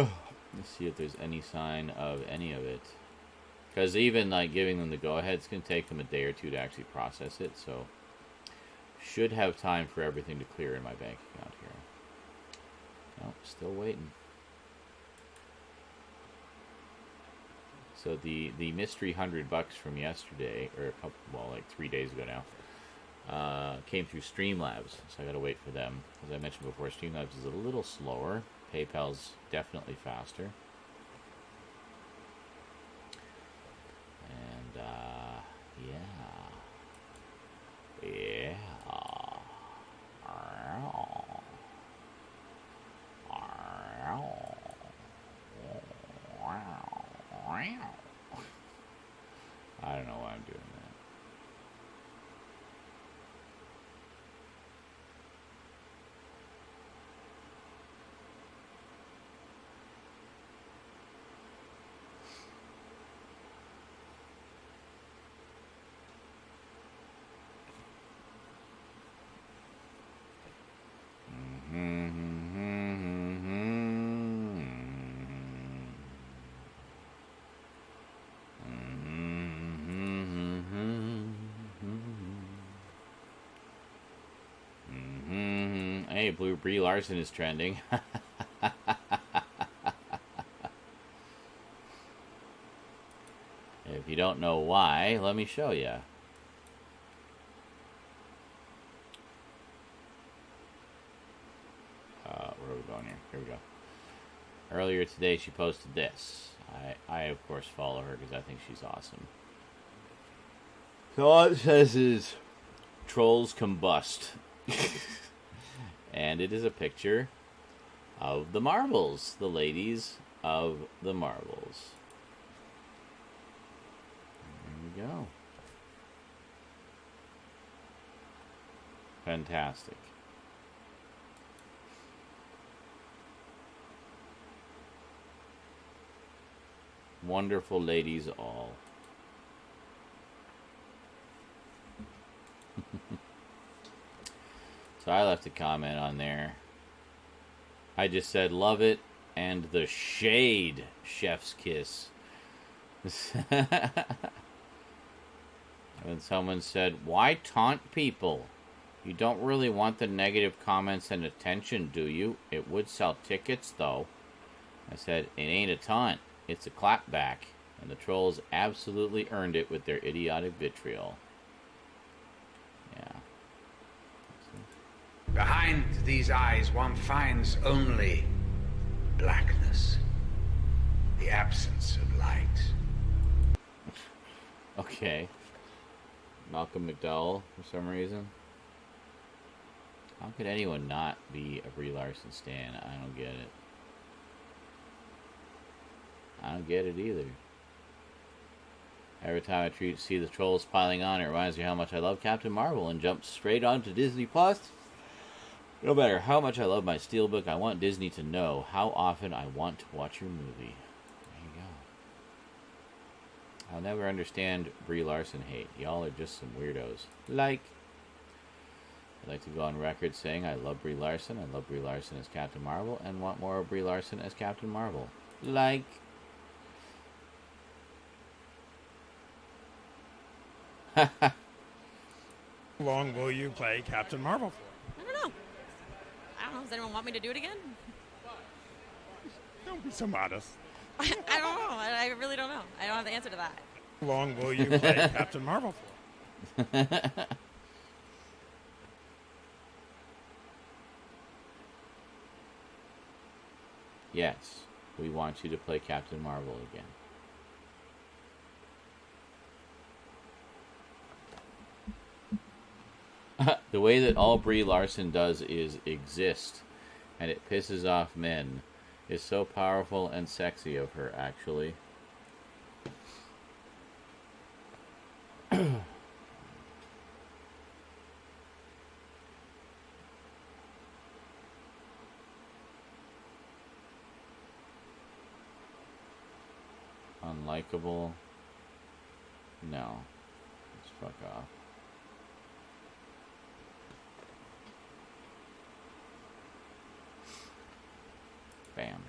[SPEAKER 1] bit. Let's see if there's any sign of any of it. Because even like giving them the go-ahead, it's going to take them a day or two to actually process it. So should have time for everything to clear in my bank account here. Nope, still waiting. So the mystery $100 from yesterday, or a couple, well, like 3 days ago now, came through Streamlabs. So I got to wait for them. As I mentioned before, Streamlabs is a little slower. PayPal's definitely faster. And, yeah. I don't know why I'm doing that. Hey, Brie Larson is trending. If you don't know why, let me show you. Where are we going here? Here we go. Earlier today, she posted this. I of course follow her because I think she's awesome. So all it says is, "Trolls combust." And it is a picture of the marbles, the ladies of the marbles. There we go. Fantastic. Wonderful ladies all. So I left a comment on there. I just said, love it, and the shade, chef's kiss. And someone said, why taunt people? You don't really want the negative comments and attention, do you? It would sell tickets, though. I said, it ain't a taunt. It's a clapback. And the trolls absolutely earned it with their idiotic vitriol. Yeah.
[SPEAKER 3] Behind these eyes, one finds only blackness, the absence of light.
[SPEAKER 1] Okay. Malcolm McDowell, for some reason. How could anyone not be a Brie Larson stan? I don't get it. I don't get it either. Every time I see the trolls piling on, it reminds me how much I love Captain Marvel and jumps straight onto Disney Plus. No matter how much I love my Steelbook, I want Disney to know how often I want to watch your movie. There you go. I'll never understand Brie Larson hate. Y'all are just some weirdos. Like, I'd like to go on record saying I love Brie Larson. I love Brie Larson as Captain Marvel and want more of Brie Larson as Captain Marvel. Like.
[SPEAKER 4] How long will you play Captain Marvel for?
[SPEAKER 5] I don't know. Does anyone want me to do it again?
[SPEAKER 4] Don't be so modest.
[SPEAKER 5] I don't know. I really don't know. I don't have the answer to that.
[SPEAKER 4] How long will you play Captain Marvel for?
[SPEAKER 1] Yes, we want you to play Captain Marvel again. The way that all Brie Larson does is exist, and it pisses off men, is so powerful and sexy of her, actually. Unlikable? No. Let's fuck off. Bam.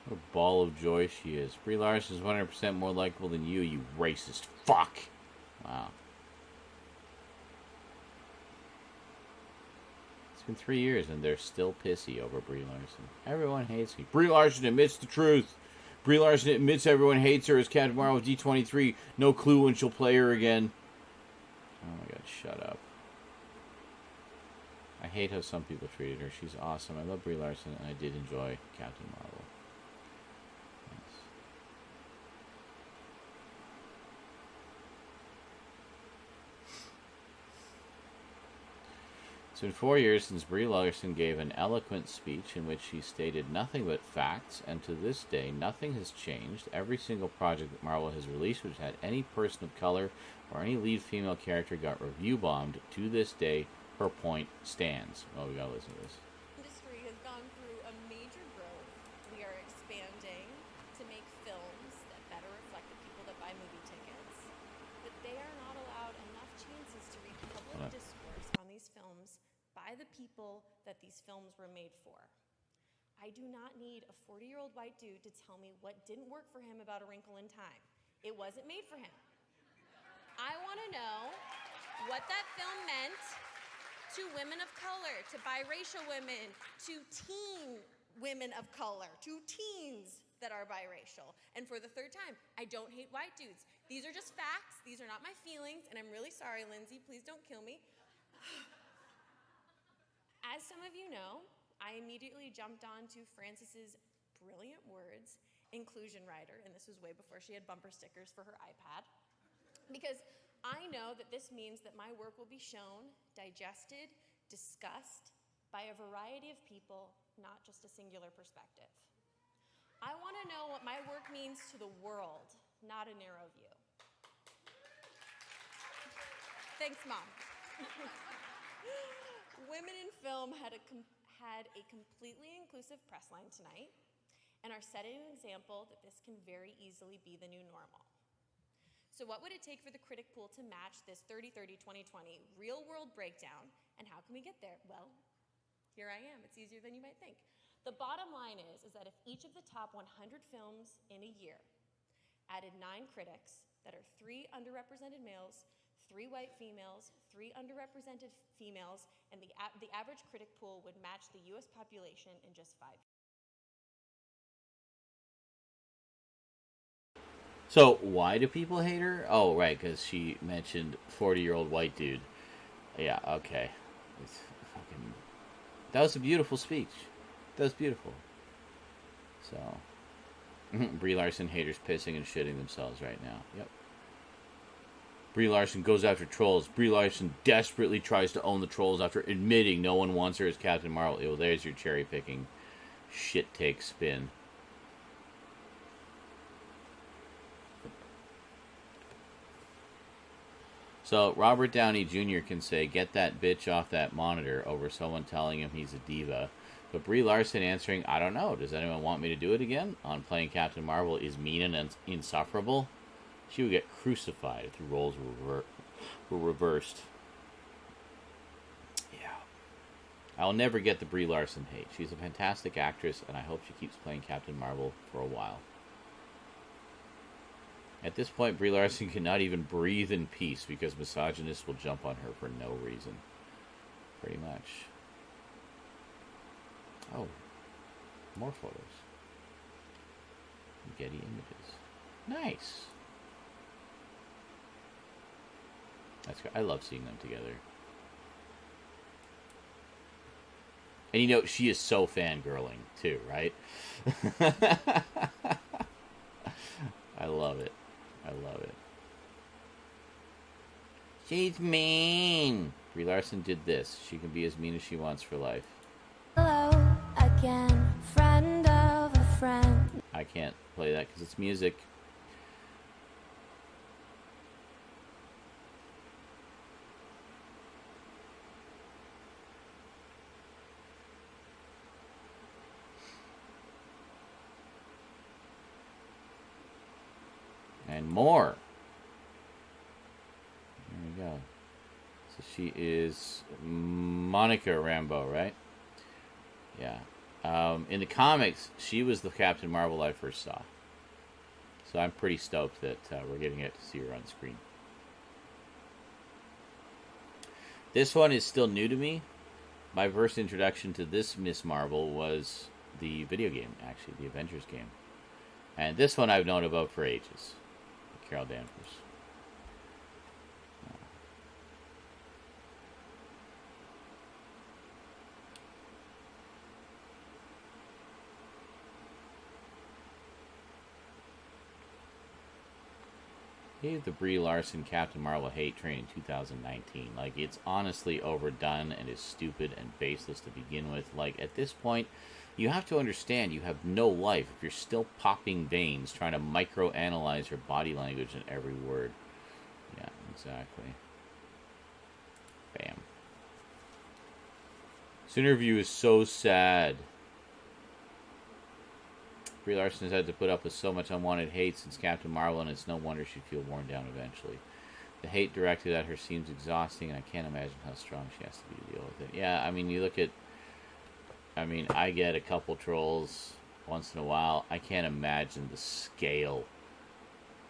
[SPEAKER 1] What a ball of joy she is. Brie Larson is 100% more likable than you, you racist fuck. Wow. It's been 3 years and they're still pissy over Brie Larson. Everyone hates me. Brie Larson admits the truth. Brie Larson admits everyone hates her as Captain Marvel D23. No clue when she'll play her again. Oh my god, shut up. I hate how some people treated her. She's awesome. I love Brie Larson, and I did enjoy Captain Marvel. Yes. It's been 4 years since Brie Larson gave an eloquent speech in which she stated nothing but facts, and to this day, nothing has changed. Every single project that Marvel has released which had any person of color or any lead female character got review bombed. To this day, her point stands. Oh, we gotta listen to this.
[SPEAKER 5] Industry has gone through a major growth. We are expanding to make films that better reflect the people that buy movie tickets. But they are not allowed enough chances to read public discourse on these films by the people that these films were made for. I do not need a 40-year-old white dude to tell me what didn't work for him about A Wrinkle in Time. It wasn't made for him. I want to know what that film meant to women of color, to biracial women, to teen women of color, to teens that are biracial. And for the third time, I don't hate white dudes. These are just facts. These are not my feelings. And I'm really sorry, Lindsay. Please don't kill me. As some of you know, I immediately jumped onto Frances's brilliant words, inclusion writer, and this was way before she had bumper stickers for her iPad, because I know that this means that my work will be shown, digested, discussed by a variety of people, not just a singular perspective. I want to know what my work means to the world, not a narrow view. Thanks, Mom. Women in Film had a completely inclusive press line tonight and are setting an example that this can very easily be the new normal. So what would it take for the critic pool to match this 30-30-2020 real-world breakdown, and how can we get there? Well, here I am. It's easier than you might think. The bottom line is that if each of the top 100 films in a year added 9 critics that are 3 underrepresented males, 3 white females, 3 underrepresented females, and the average critic pool would match the US population in just 5 years.
[SPEAKER 1] So, why do people hate her? Oh, right, because she mentioned 40-year-old white dude. Yeah, okay. It's fucking... That was a beautiful speech. That was beautiful. So, Brie Larson haters pissing and shitting themselves right now. Yep. Brie Larson goes after trolls. Brie Larson desperately tries to own the trolls after admitting no one wants her as Captain Marvel. Well, there's your cherry-picking shit take spin. So, Robert Downey Jr. can say, get that bitch off that monitor over someone telling him he's a diva. But Brie Larson answering, I don't know, does anyone want me to do it again? On playing Captain Marvel is mean and insufferable. She would get crucified if the roles were reversed. Yeah. I'll never get the Brie Larson hate. She's a fantastic actress, and I hope she keeps playing Captain Marvel for a while. At this point, Brie Larson cannot even breathe in peace because misogynists will jump on her for no reason. Pretty much. Oh. More photos. Getty Images. Nice. That's good. I love seeing them together. And you know, she is so fangirling too, right? I love it. I love it. She's mean. Brie Larson did this. She can be as mean as she wants for life.
[SPEAKER 6] Hello again, friend of a friend.
[SPEAKER 1] I can't play that because it's music. And more. There we go. So she is Monica Rambeau, right? Yeah. In the comics, she was the Captain Marvel I first saw. So I'm pretty stoked that we're getting it to see her on screen. This one is still new to me. My first introduction to this Miss Marvel was the video game, actually, the Avengers game. And this one I've known about for ages. Carol Danvers. Gave the Brie Larson Captain Marvel hate train in 2019. Like, it's honestly overdone and is stupid and baseless to begin with. Like, at this point, you have to understand you have no life if you're still popping veins trying to micro-analyze your body language in every word. Yeah, exactly. Bam. This interview is so sad. Brie Larson has had to put up with so much unwanted hate since Captain Marvel, and it's no wonder she'd feel worn down eventually. The hate directed at her seems exhausting, and I can't imagine how strong she has to be to deal with it. Yeah, I mean, you look at... I mean, I get a couple trolls once in a while. I can't imagine the scale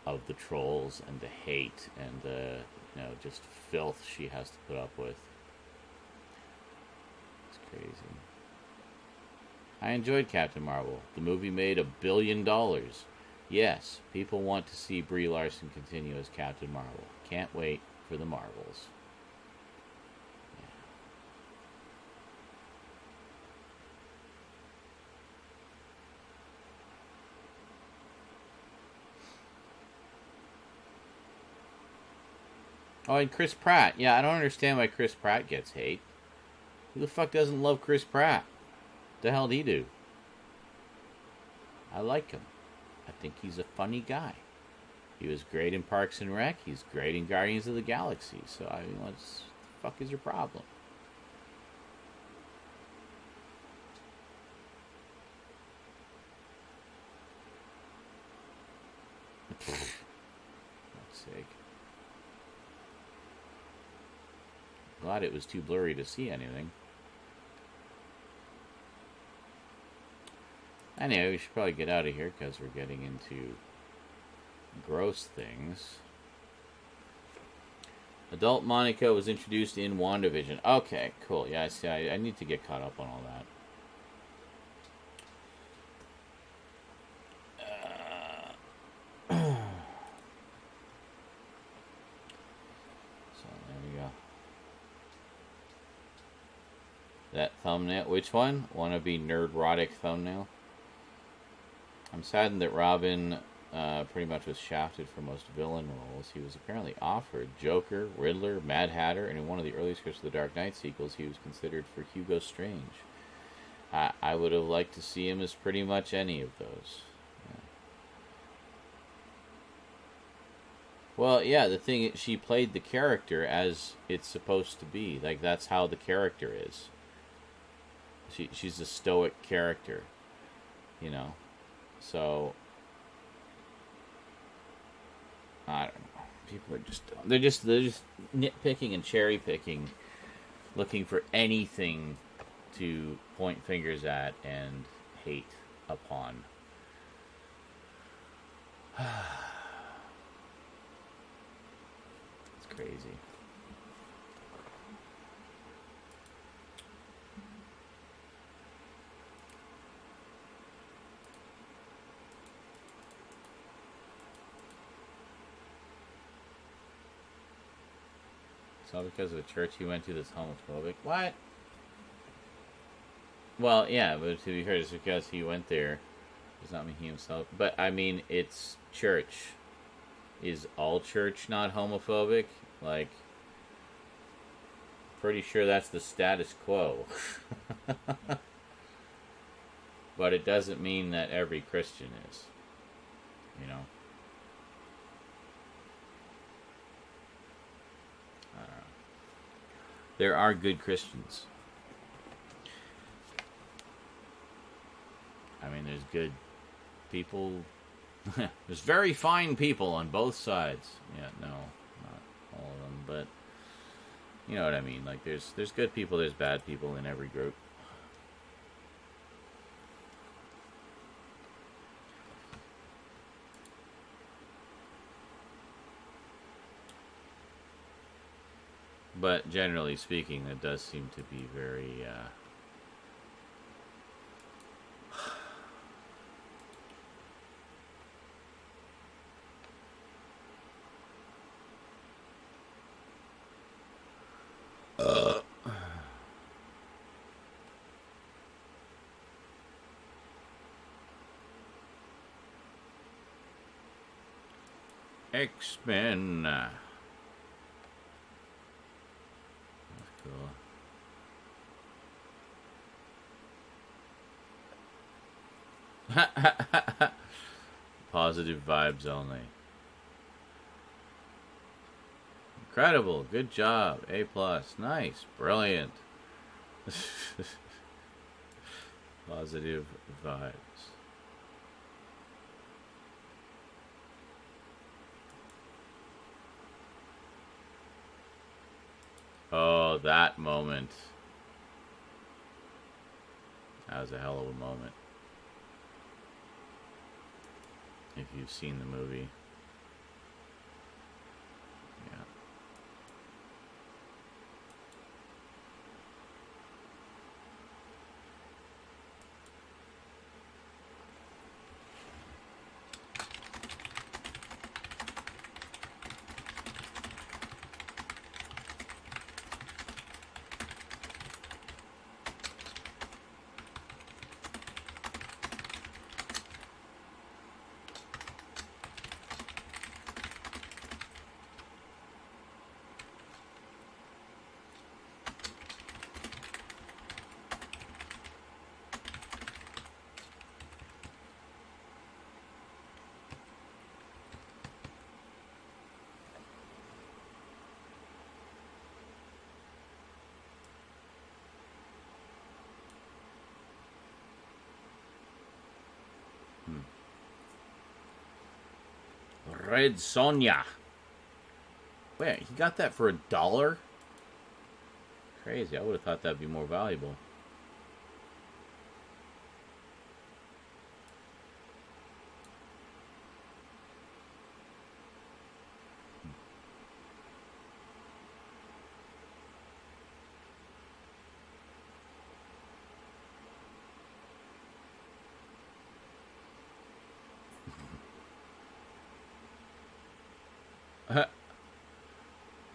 [SPEAKER 1] of the trolls and the hate and the, you know, just filth she has to put up with. It's crazy. I enjoyed Captain Marvel. The movie made $1 billion. Yes, people want to see Brie Larson continue as Captain Marvel. Can't wait for the Marvels. Oh, and Chris Pratt. Yeah, I don't understand why Chris Pratt gets hate. Who the fuck doesn't love Chris Pratt? What the hell did he do? I like him. I think he's a funny guy. He was great in Parks and Rec. He's great in Guardians of the Galaxy. So, I mean, what the fuck is your problem? For fuck's sake. Glad it was too blurry to see anything. Anyway, we should probably get out of here because we're getting into gross things. Adult Monica was introduced in WandaVision. Okay, cool. Yeah, I see. I need to get caught up on all that. So, there we go. That thumbnail. Which one? Wannabe nerd-rotic thumbnail? I'm saddened that Robin pretty much was shafted for most villain roles. He was apparently offered Joker, Riddler, Mad Hatter, and in one of the early scripts of the Dark Knight sequels, he was considered for Hugo Strange. I would have liked to see him as pretty much any of those. Yeah. Well, yeah, the thing is, she played the character as it's supposed to be. Like, that's how the character is. She's a stoic character, you know. So, I don't know. People are they're just nitpicking and cherry picking, looking for anything to point fingers at and hate upon. It's crazy. It's all because of the church he went to that's homophobic. What? Well, yeah, but to be fair, just because he went there does not mean he himself. But I mean, it's church. Is all church not homophobic? Like, pretty sure that's the status quo. But it doesn't mean that every Christian is. You know? I don't know. There are good Christians. I mean, there's good people. There's very fine people on both sides. Yeah, no, not all of them, but you know what I mean. Like, there's good people, there's bad people in every group. But generally speaking, that does seem to be very X-Men. That's cool. Positive vibes only. Incredible. Good job. A+. Nice. Brilliant. Positive vibes. Oh, that moment. That was a hell of a moment. If you've seen the movie. Yeah. Red Sonja. Wait, he got that for $1? Crazy. I would have thought that'd be more valuable.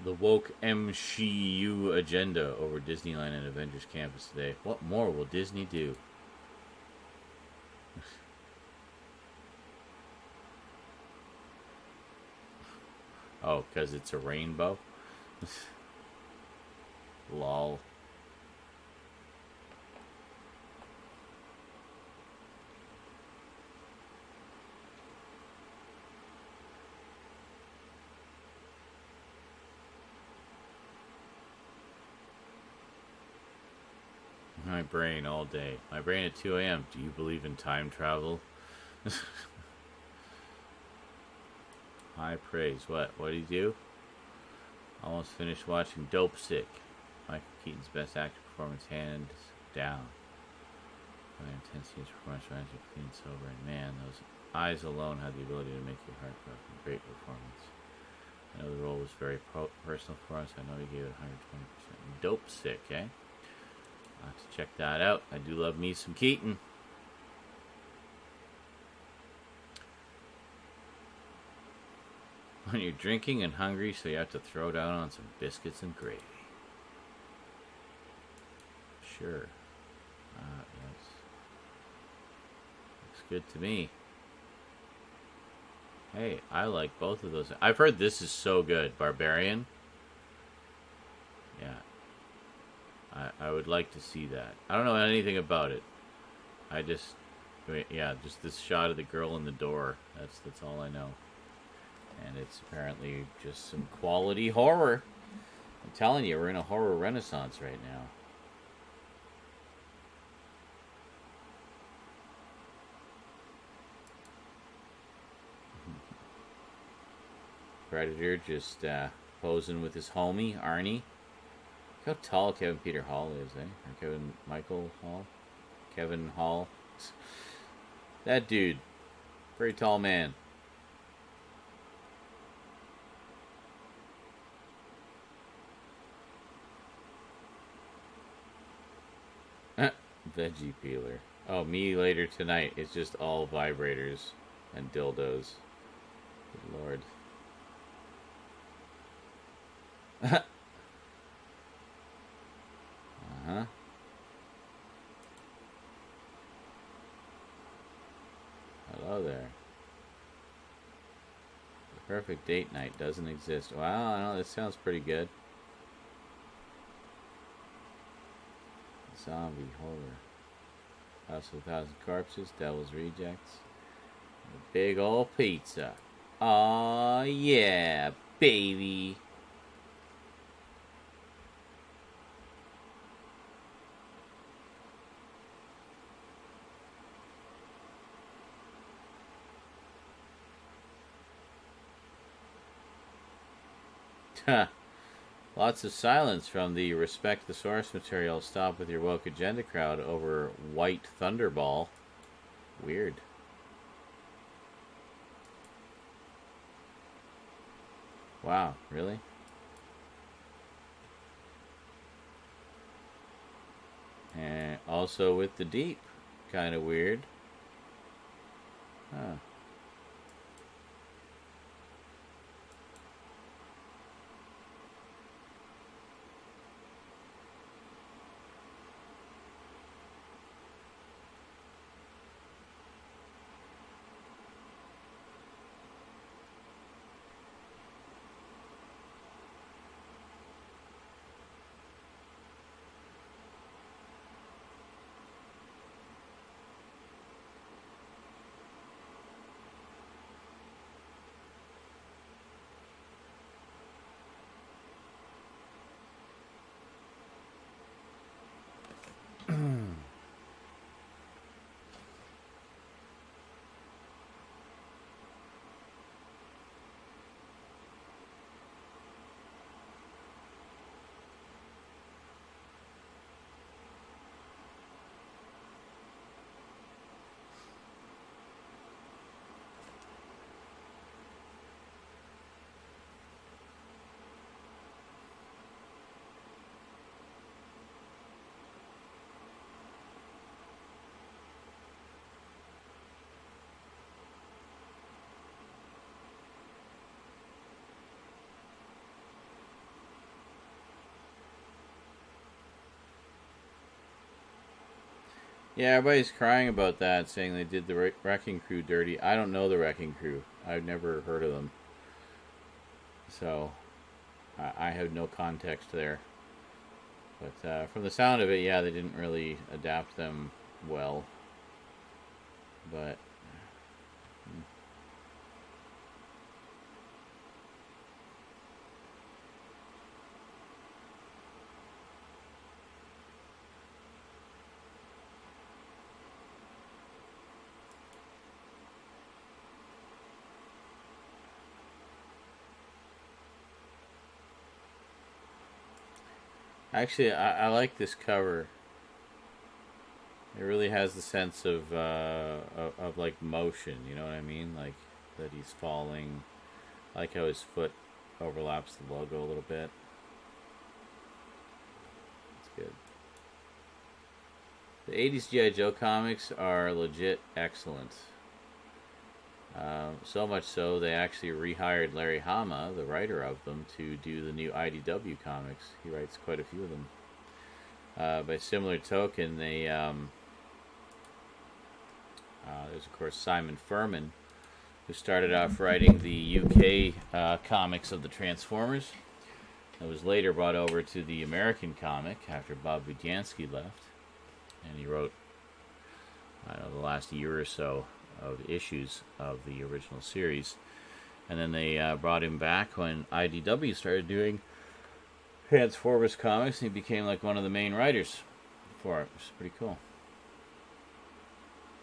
[SPEAKER 1] The woke MCU agenda over Disneyland and Avengers Campus today. What more will Disney do? Oh, because it's a rainbow? Lol. My brain all day. My brain at 2 a.m. Do you believe in time travel? High praise. What? What did he do? Almost finished watching Dope Sick. Michael Keaton's best actor performance, hands down. By intensity, his performance reminds you of clean, sober, and man, those eyes alone had the ability to make you heartbroken. Great performance. I know the role was very personal for us. I know he gave it 120%. Dope Sick, eh? I'll have to check that out. I do love me some Keaton. When you're drinking and hungry, so you have to throw down on some biscuits and gravy. Sure. Yes. Looks good to me. Hey, I like both of those. I've heard this is so good. Barbarian. Yeah. I would like to see that. I don't know anything about it. I just... Yeah, just this shot of the girl in the door. That's all I know. And it's apparently just some quality horror. I'm telling you, we're in a horror renaissance right now. Predator just posing with his homie, Arnie. Look how tall Kevin Peter Hall is, eh? Or Kevin Michael Hall? Kevin Hall. That dude. Very tall man. Veggie peeler. Oh, me later tonight. It's just all vibrators and dildos. Good Lord. Uh-huh. Hello there. The perfect date night doesn't exist. Wow, I know, this sounds pretty good. Zombie horror. House of a Thousand Corpses, Devil's Rejects. A big old pizza. Aw, yeah, baby. Lots of silence from the respect the source material, stop with your woke agenda crowd over white thunderball. Weird. Wow, really? And also with the deep. Kind of weird. Huh. Yeah, everybody's crying about that, saying they did the Wrecking Crew dirty. I don't know the Wrecking Crew. I've never heard of them. So, I have no context there. But from the sound of it, yeah, they didn't really adapt them well. But... Actually, I like this cover. It really has the sense of like motion, you know what I mean? Like that he's falling. I like how his foot overlaps the logo a little bit. It's good. The 80s G.I. Joe comics are legit excellent. So much so, they actually rehired Larry Hama, the writer of them, to do the new IDW comics. He writes quite a few of them. By similar token, they there's of course Simon Furman, who started off writing the UK comics of the Transformers. It was later brought over to the American comic after Bob Budiansky left, and he wrote, I don't know, the last year or so of issues of the original series. And then they brought him back when IDW started doing Transformers comics, and he became like one of the main writers for it, which is pretty cool.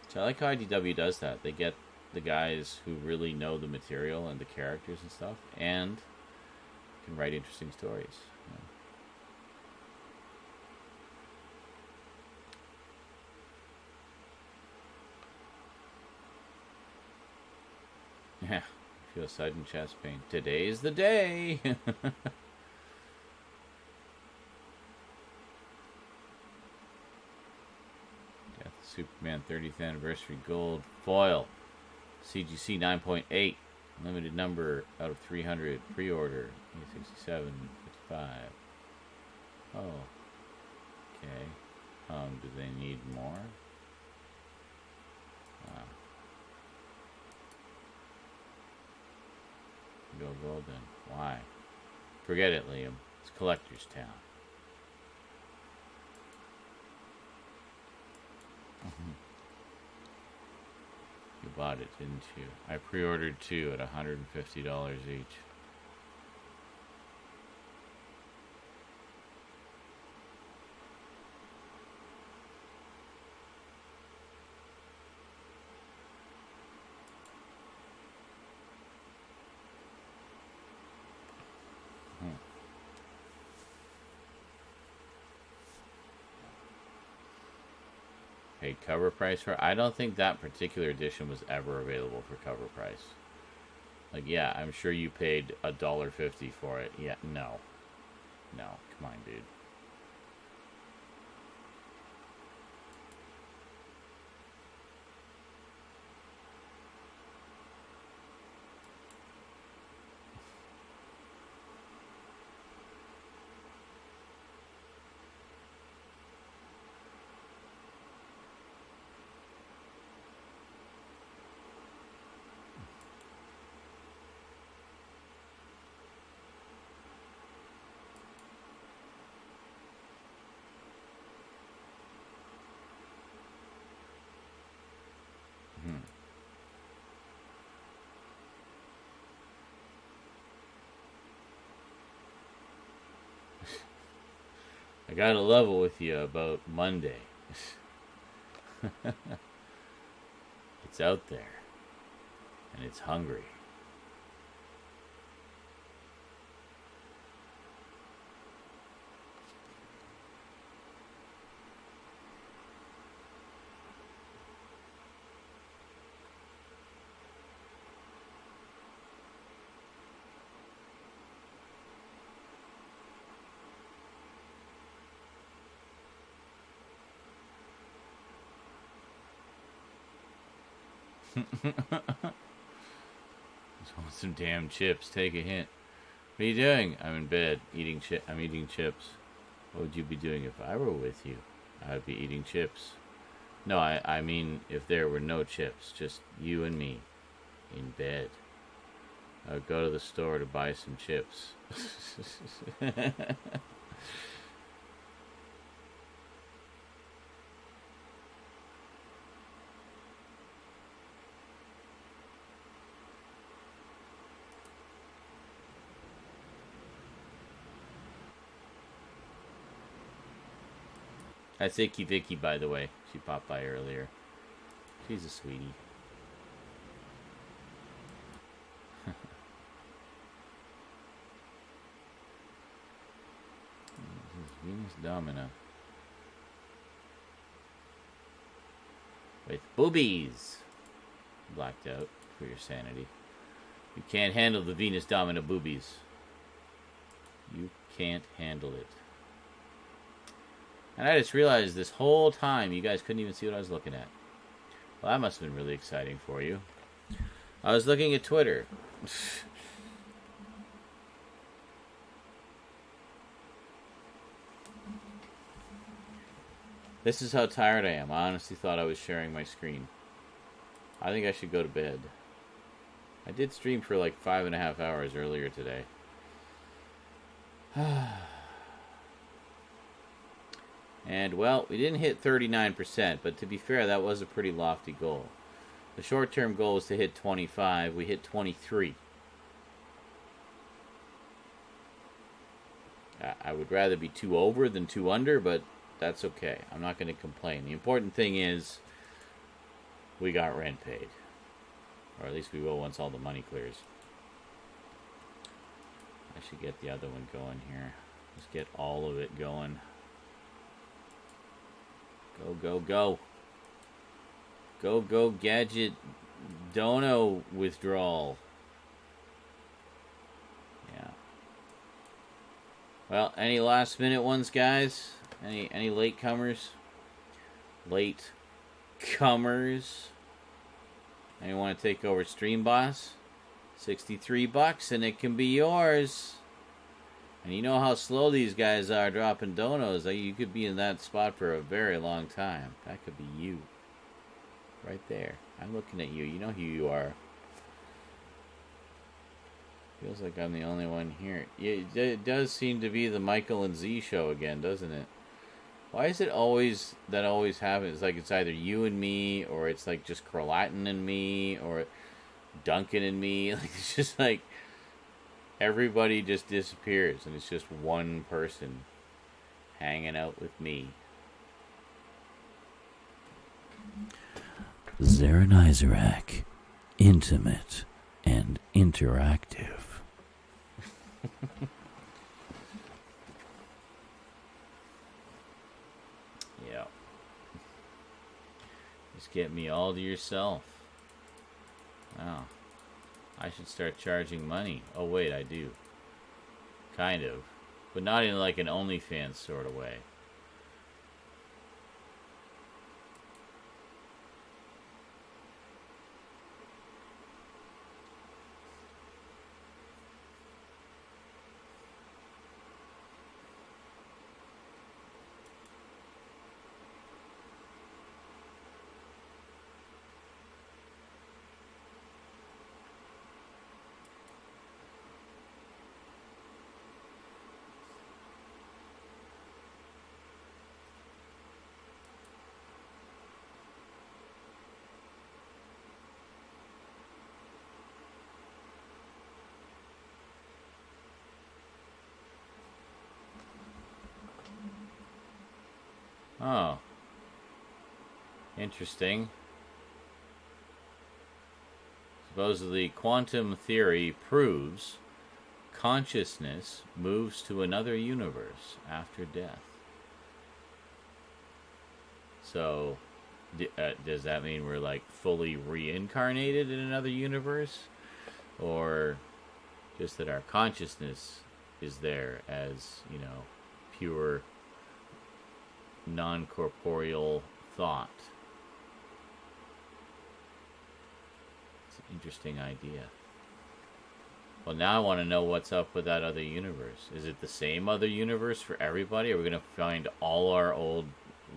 [SPEAKER 1] So I like how IDW does that. They get the guys who really know the material and the characters and stuff, and can write interesting stories. Yeah, feel sudden chest pain. Today's the day. Got the Superman 30th anniversary gold foil. CGC 9.8. Limited number out of 300. Pre-order. 867.55. Oh. Okay. Do they need more? Go gold then. Why? Forget it, Liam. It's collector's town. You bought it, didn't you? I pre-ordered 2 at $150 each. Paid cover price for? I don't think that particular edition was ever available for cover price. Like, yeah, I'm sure you paid $1.50 for it. Yeah, no. No, come on, dude. I got to level with you about Monday. It's out there. And it's hungry. Just want some damn chips. Take a hint. What are you doing? I'm in bed eating I'm eating chips. What would you be doing if I were with you? I'd be eating chips. No, I mean if there were no chips, just you and me in bed. I would go to the store to buy some chips. That's Icky Vicky, by the way. She popped by earlier. She's a sweetie. This is Venus Domina. With boobies. Blacked out for your sanity. You can't handle the Venus Domina boobies. You can't handle it. And I just realized this whole time you guys couldn't even see what I was looking at. Well, that must have been really exciting for you. I was looking at Twitter. This is how tired I am. I honestly thought I was sharing my screen. I think I should go to bed. I did stream for like 5.5 hours earlier today. And, well, we didn't hit 39%, but to be fair, that was a pretty lofty goal. The short-term goal was to hit 25. We hit 23. I would rather be 2 over than 2 under, but that's okay. I'm not going to complain. The important thing is we got rent paid. Or at least we will once all the money clears. I should get the other one going here. Just get all of it going. Go, go, go. Go, go, gadget dono withdrawal. Yeah. Well, any last minute ones, guys? Any latecomers? Latecomers? Anyone want to take over Stream Boss? $63 and it can be yours. And you know how slow these guys are dropping donos. You could be in that spot for a very long time. That could be you. Right there. I'm looking at you. You know who you are. Feels like I'm the only one here. It does seem to be the Michael and Z show again, doesn't it? Why is it always happens? It's like it's either you and me, or it's like just Carlatin and me, or Duncan and me. Like it's just like everybody just disappears, and it's just one person hanging out with me.
[SPEAKER 2] Zarin Isaac, intimate and interactive.
[SPEAKER 1] Yeah. Just get me all to yourself. Wow. I should start charging money. Oh, wait, I do. Kind of. But not in like an OnlyFans sort of way. Oh. Interesting. Supposedly, quantum theory proves consciousness moves to another universe after death. So, does that mean we're like fully reincarnated in another universe? Or just that our consciousness is there as, you know, pure non-corporeal thought? It's an interesting idea. Well, now I want to know what's up with that other universe. Is it the same other universe for everybody? Are we going to find all our old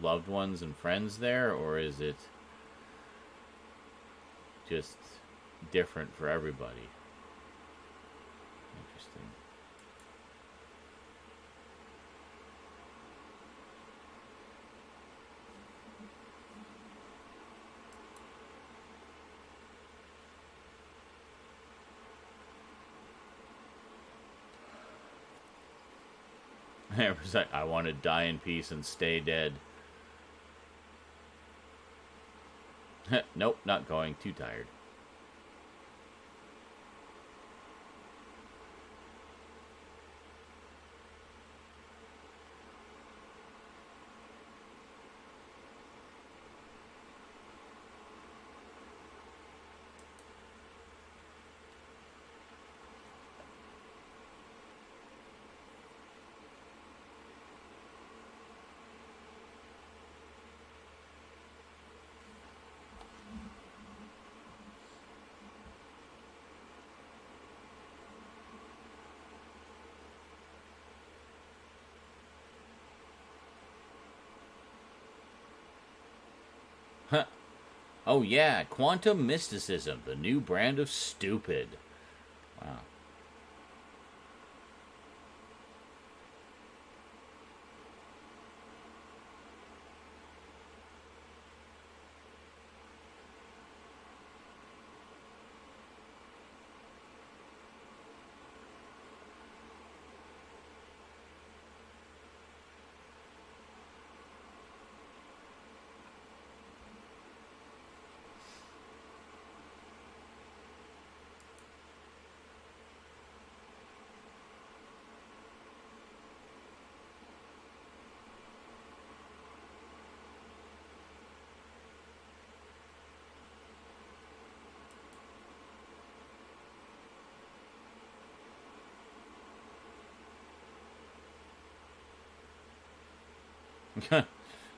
[SPEAKER 1] loved ones and friends there? Or is it just different for everybody? Interesting. It was like, I want to die in peace and stay dead. Nope, not going. Too tired. Oh yeah, quantum mysticism, the new brand of stupid. Wow.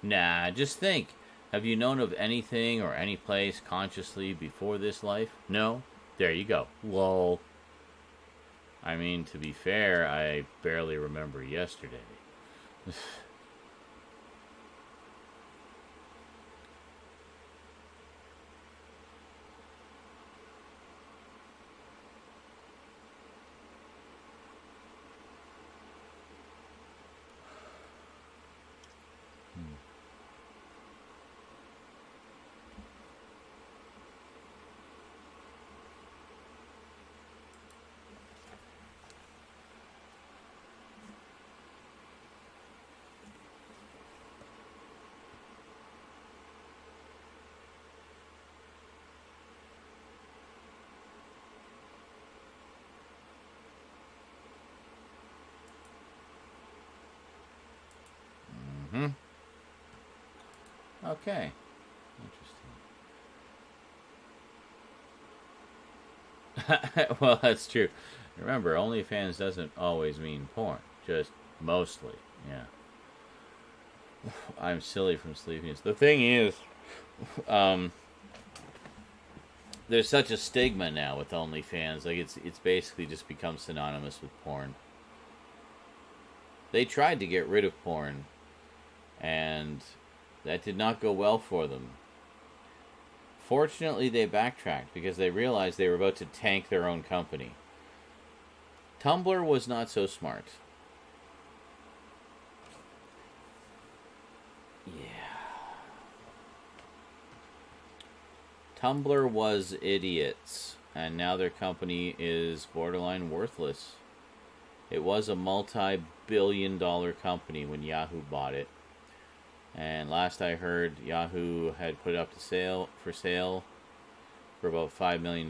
[SPEAKER 1] Nah, just think. Have you known of anything or any place consciously before this life? No? There you go. Lol. I mean, to be fair, I barely remember yesterday. Hmm. Okay. Interesting. Well, that's true. Remember, OnlyFans doesn't always mean porn. Just mostly. Yeah. I'm silly from sleepiness. The thing is, um, there's such a stigma now with OnlyFans. Like it's basically just become synonymous with porn. They tried to get rid of porn, and that did not go well for them. Fortunately, they backtracked because they realized they were about to tank their own company. Tumblr was not so smart. Yeah. Tumblr was idiots, and now their company is borderline worthless. It was a multi-billion-dollar company when Yahoo bought it. And last I heard, Yahoo had put it up for sale for about $5 million.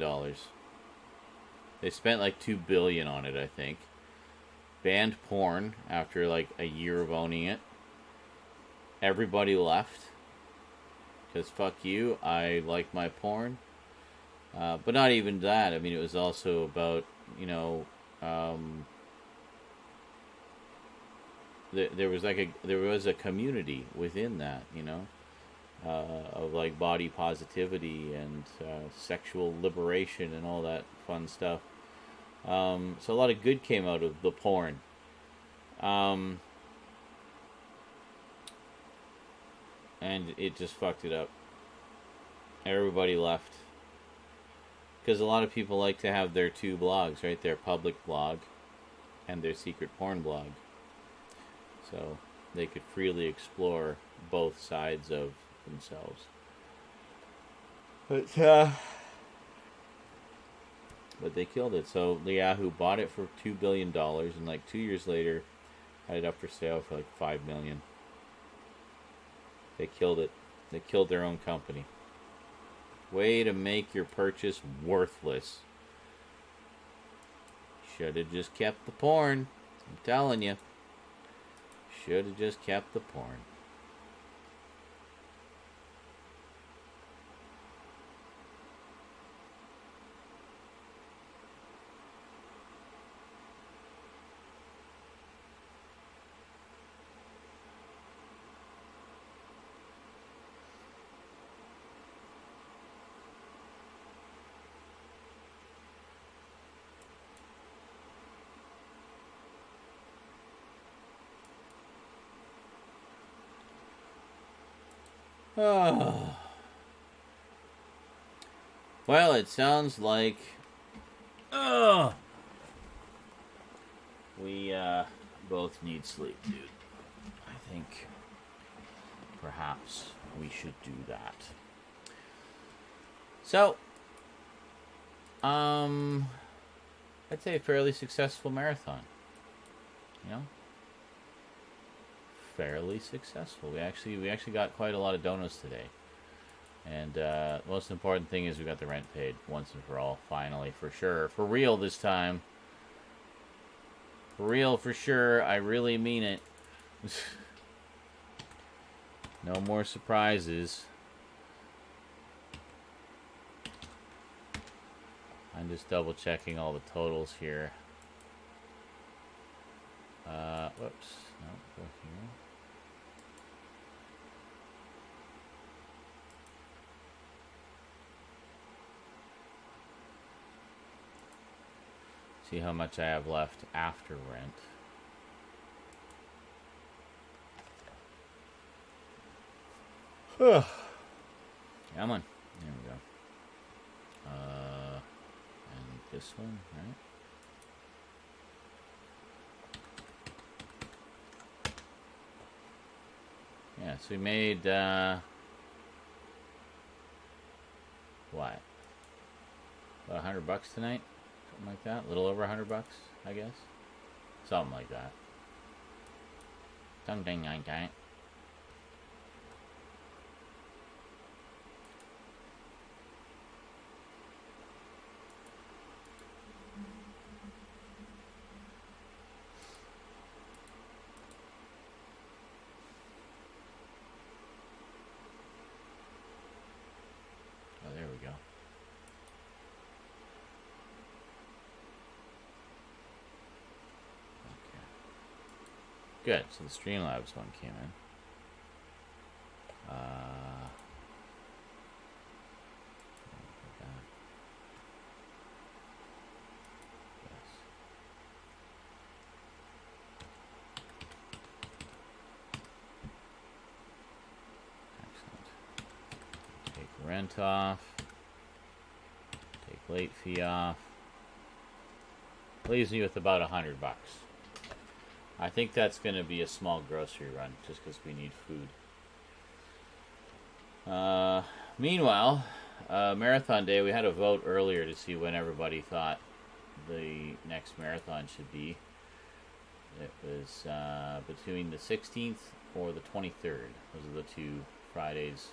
[SPEAKER 1] They spent like $2 billion on it, I think. Banned porn after like a year of owning it. Everybody left. Because fuck you, I like my porn. But not even that. I mean, it was also about, there was a community within that, of like body positivity and sexual liberation and all that fun stuff. So a lot of good came out of the porn. And it just fucked it up. Everybody left. Because a lot of people like to have their two blogs, right? Their public blog and their secret porn blog. So they could freely explore both sides of themselves. But they killed it. So Yahoo bought it for $2 billion, and like 2 years later, had it up for sale for like $5 million. They killed it. They killed their own company. Way to make your purchase worthless. Should have just kept the porn. I'm telling you. Should have just kept the porn. Oh. Well, it sounds like we both need sleep, dude. I think perhaps we should do that. So, I'd say a fairly successful marathon. You know? Fairly successful. We actually got quite a lot of donuts today. And the most important thing is we got the rent paid once and for all, finally, for sure. For real this time. For real, for sure. I really mean it. No more surprises. I'm just double checking all the totals here. Whoops. No, go here. See how much I have left after rent. Come on. There we go. And this one, right? Yeah, so we made, what? About $100 tonight? Something like that? A little over $100, I guess? Something like that. Something like that. Oh, there we go. Good, so the Streamlabs one came in. Yes. Excellent. Take rent off. Take late fee off. Leaves me with about $100. I think that's going to be a small grocery run, just because we need food. Meanwhile, marathon day, we had a vote earlier to see when everybody thought the next marathon should be. It was between the 16th or the 23rd. Those are the two Fridays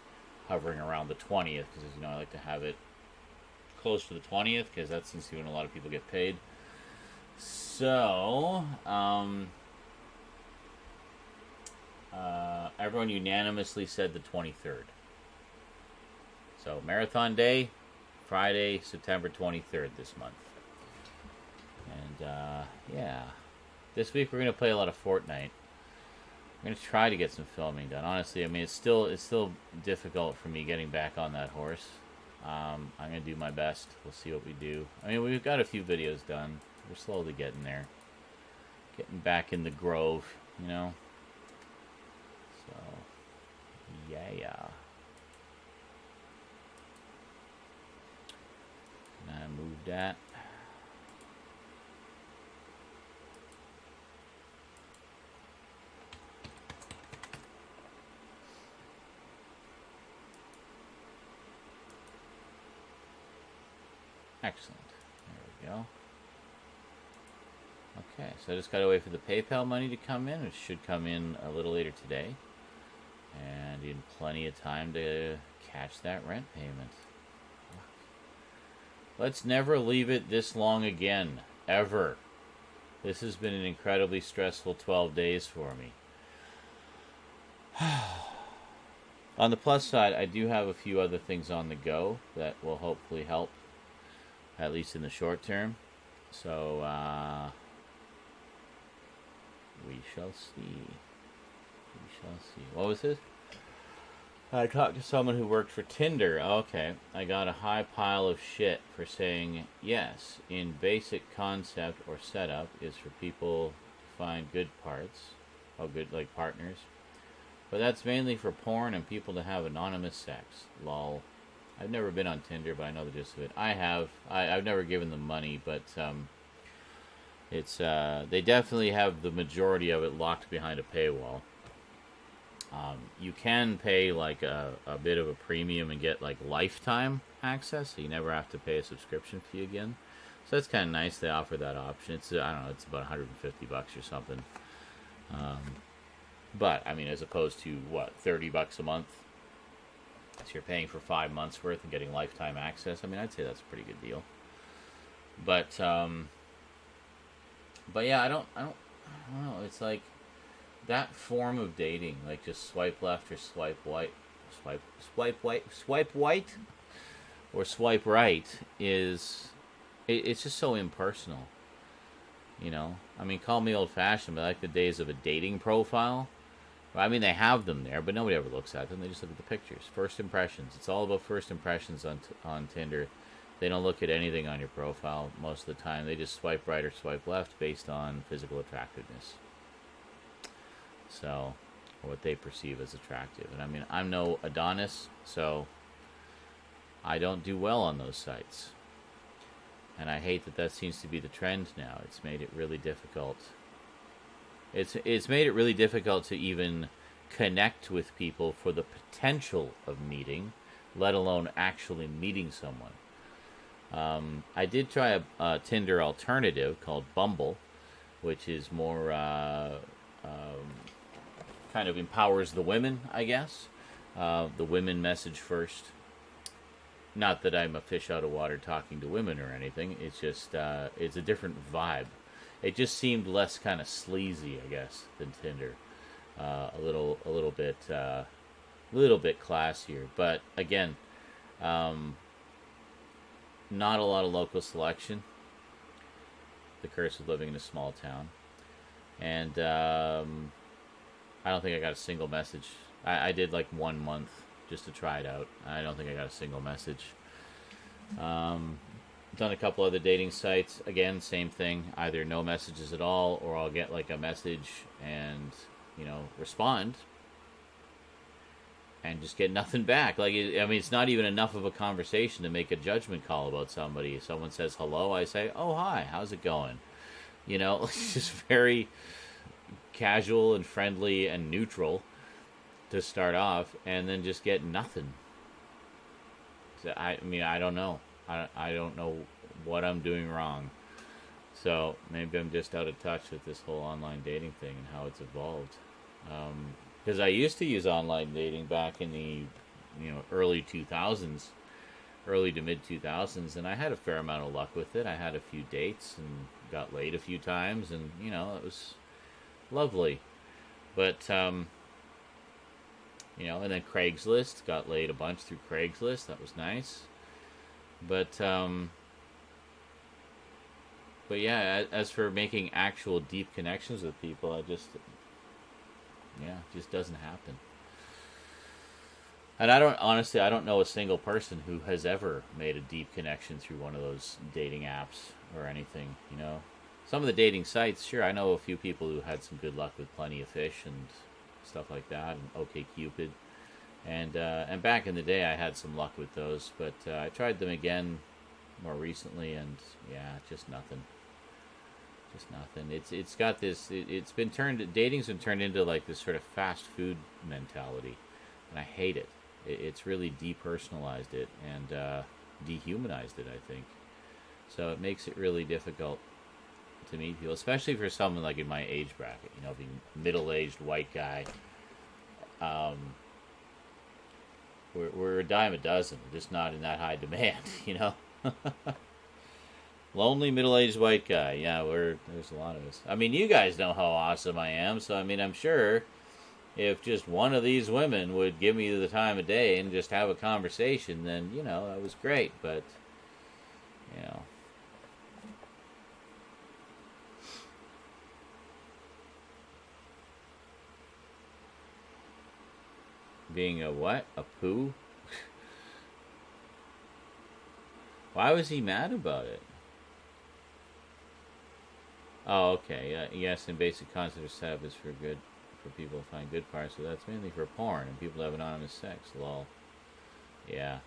[SPEAKER 1] hovering around the 20th, because, you know, I like to have it close to the 20th, because that seems to be when a lot of people get paid. So, everyone unanimously said the 23rd. So, Marathon Day, Friday, September 23rd this month. And, yeah. This week we're going to play a lot of Fortnite. We're going to try to get some filming done. Honestly, I mean, it's still difficult for me getting back on that horse. I'm going to do my best. We'll see what we do. I mean, we've got a few videos done. We're slowly getting there. Getting back in the grove, you know? So, yeah. Can I move that? Excellent. There we go. Okay, so I just gotta wait for the PayPal money to come in. It should come in a little later today. And in plenty of time to catch that rent payment. Let's never leave it this long again. Ever. This has been an incredibly stressful 12 days for me. On the plus side, I do have a few other things on the go that will hopefully help, at least in the short term. So, we shall see. We shall see. What was this? I talked to someone who worked for Tinder. Okay. I got a high pile of shit for saying, yes, in basic concept or setup is for people to find good parts. Oh, good, like partners. But that's mainly for porn and people to have anonymous sex. Lol. I've never been on Tinder, but I know the gist of it. I have. I've never given them money, but it's they definitely have the majority of it locked behind a paywall. You can pay like a bit of a premium and get like lifetime access, so you never have to pay a subscription fee again. So that's kind of nice. They offer that option. It's I don't know, it's about $150 or something. But I mean, as opposed to what, $30 a month. So you're paying for 5 months worth and getting lifetime access. I mean, I'd say that's a pretty good deal. But yeah, I don't know. It's like that form of dating, like just swipe left or swipe right, or swipe right it's just so impersonal. You know, I mean, call me old-fashioned, but I like the days of a dating profile. I mean, they have them there, but nobody ever looks at them. They just look at the pictures. First impressions. It's all about first impressions on Tinder. They don't look at anything on your profile most of the time. They just swipe right or swipe left based on physical attractiveness. So, or what they perceive as attractive. And I mean, I'm no Adonis, so I don't do well on those sites. And I hate that seems to be the trend now. It's made it really difficult. It's made it really difficult to even connect with people for the potential of meeting, let alone actually meeting someone. I did try a Tinder alternative called Bumble, which is more kind of empowers the women, I guess. The women message first. Not that I'm a fish out of water talking to women or anything. It's just it's a different vibe. It just seemed less kind of sleazy, I guess, than Tinder. A little bit classier. But again, not a lot of local selection. The curse of living in a small town, and I don't think I got a single message. I did like 1 month just to try it out. I don't think I got a single message. Done a couple other dating sites. Again, same thing. Either no messages at all, or I'll get like a message and, you know, respond and just get nothing back. Like, I mean, it's not even enough of a conversation to make a judgment call about somebody. If someone says hello, I say, oh, hi, how's it going? You know, it's just very casual and friendly and neutral to start off, and then just get nothing. So, I mean, I don't know. I don't know what I'm doing wrong. So maybe I'm just out of touch with this whole online dating thing and how it's evolved. Because I used to use online dating back in the early 2000s, early to mid 2000s, and I had a fair amount of luck with it. I had a few dates and got laid a few times, and it was lovely. But and then Craigslist, got laid a bunch through Craigslist. That was nice. But yeah, as for making actual deep connections with people, it just doesn't happen. And I don't know a single person who has ever made a deep connection through one of those dating apps or anything, Some of the dating sites, sure, I know a few people who had some good luck with Plenty of Fish and stuff like that, and OkCupid. And back in the day, I had some luck with those, but I tried them again more recently, and yeah, just nothing. Just nothing. It's got this. Dating's been turned into like this sort of fast food mentality, and I hate it. It's really depersonalized it and dehumanized it, I think. So it makes it really difficult to meet people, especially for someone like in my age bracket. Being a middle-aged white guy. We're a dime a dozen, just not in that high demand, Lonely middle-aged white guy. Yeah, there's a lot of us. I mean, you guys know how awesome I am, so I mean, I'm sure if just one of these women would give me the time of day and just have a conversation, then that was great. But being a what? A poo? Why was he mad about it? Oh, okay. Yes, in basic concept of setup is for people to find good parts, so that's mainly for porn and people to have anonymous sex. Lol. Yeah.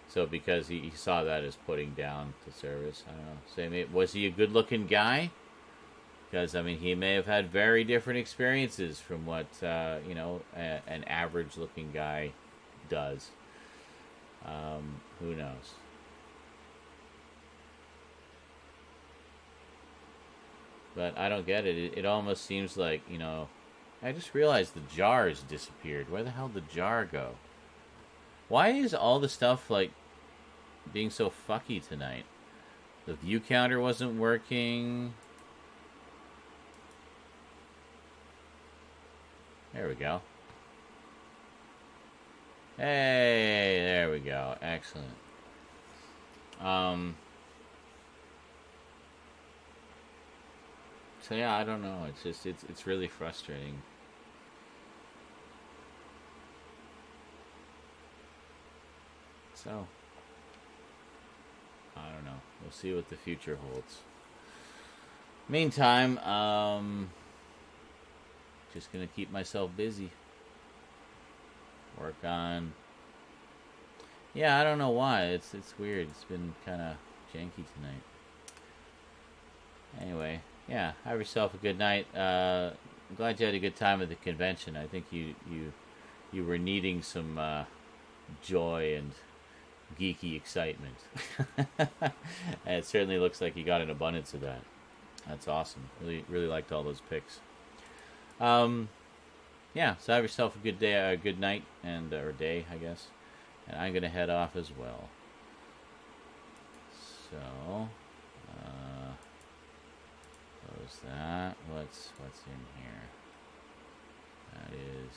[SPEAKER 1] So because he saw that as putting down the service, I don't know. Say, was he a good-looking guy? Because, I mean, he may have had very different experiences from what, an average-looking guy does. Who knows? But I don't get it. It almost seems like, I just realized the jars disappeared. Where the hell did the jar go? Why is all the stuff, like, being so fucky tonight? The view counter wasn't working. There we go. Hey, there we go. Excellent. So yeah, I don't know. It's just it's really frustrating. So I don't know. We'll see what the future holds. Meantime, just gonna keep myself busy. Work on. Yeah, I don't know why. It's weird. It's been kind of janky tonight. Anyway, yeah. Have yourself a good night. I'm glad you had a good time at the convention. I think you were needing some joy and geeky excitement. And it certainly looks like you got an abundance of that. That's awesome. Really liked all those picks. Yeah, so have yourself a good day, a good night, and or day, I guess. And I'm gonna head off as well. So, close that. What's in here? That is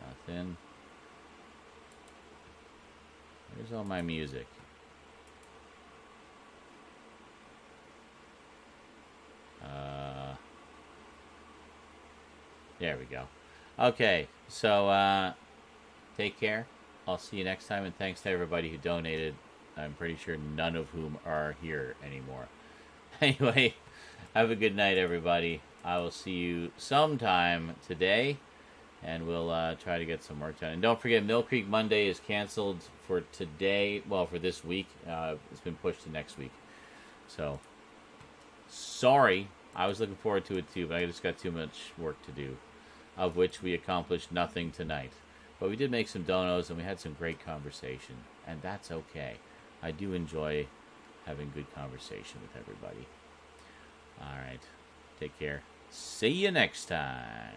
[SPEAKER 1] nothing. Where's all my music? There we go. Okay, so take care. I'll see you next time, and thanks to everybody who donated. I'm pretty sure none of whom are here anymore. Anyway, have a good night, everybody. I will see you sometime today, and we'll try to get some work done. And don't forget, Mill Creek Monday is canceled for today. Well, for this week. It's been pushed to next week. So, sorry. I was looking forward to it too, but I just got too much work to do, of which we accomplished nothing tonight. But we did make some donos, and we had some great conversation, and that's okay. I do enjoy having good conversation with everybody. All right. Take care. See you next time.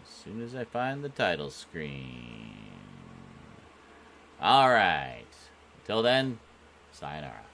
[SPEAKER 1] As soon as I find the title screen. All right. Till then, sayonara.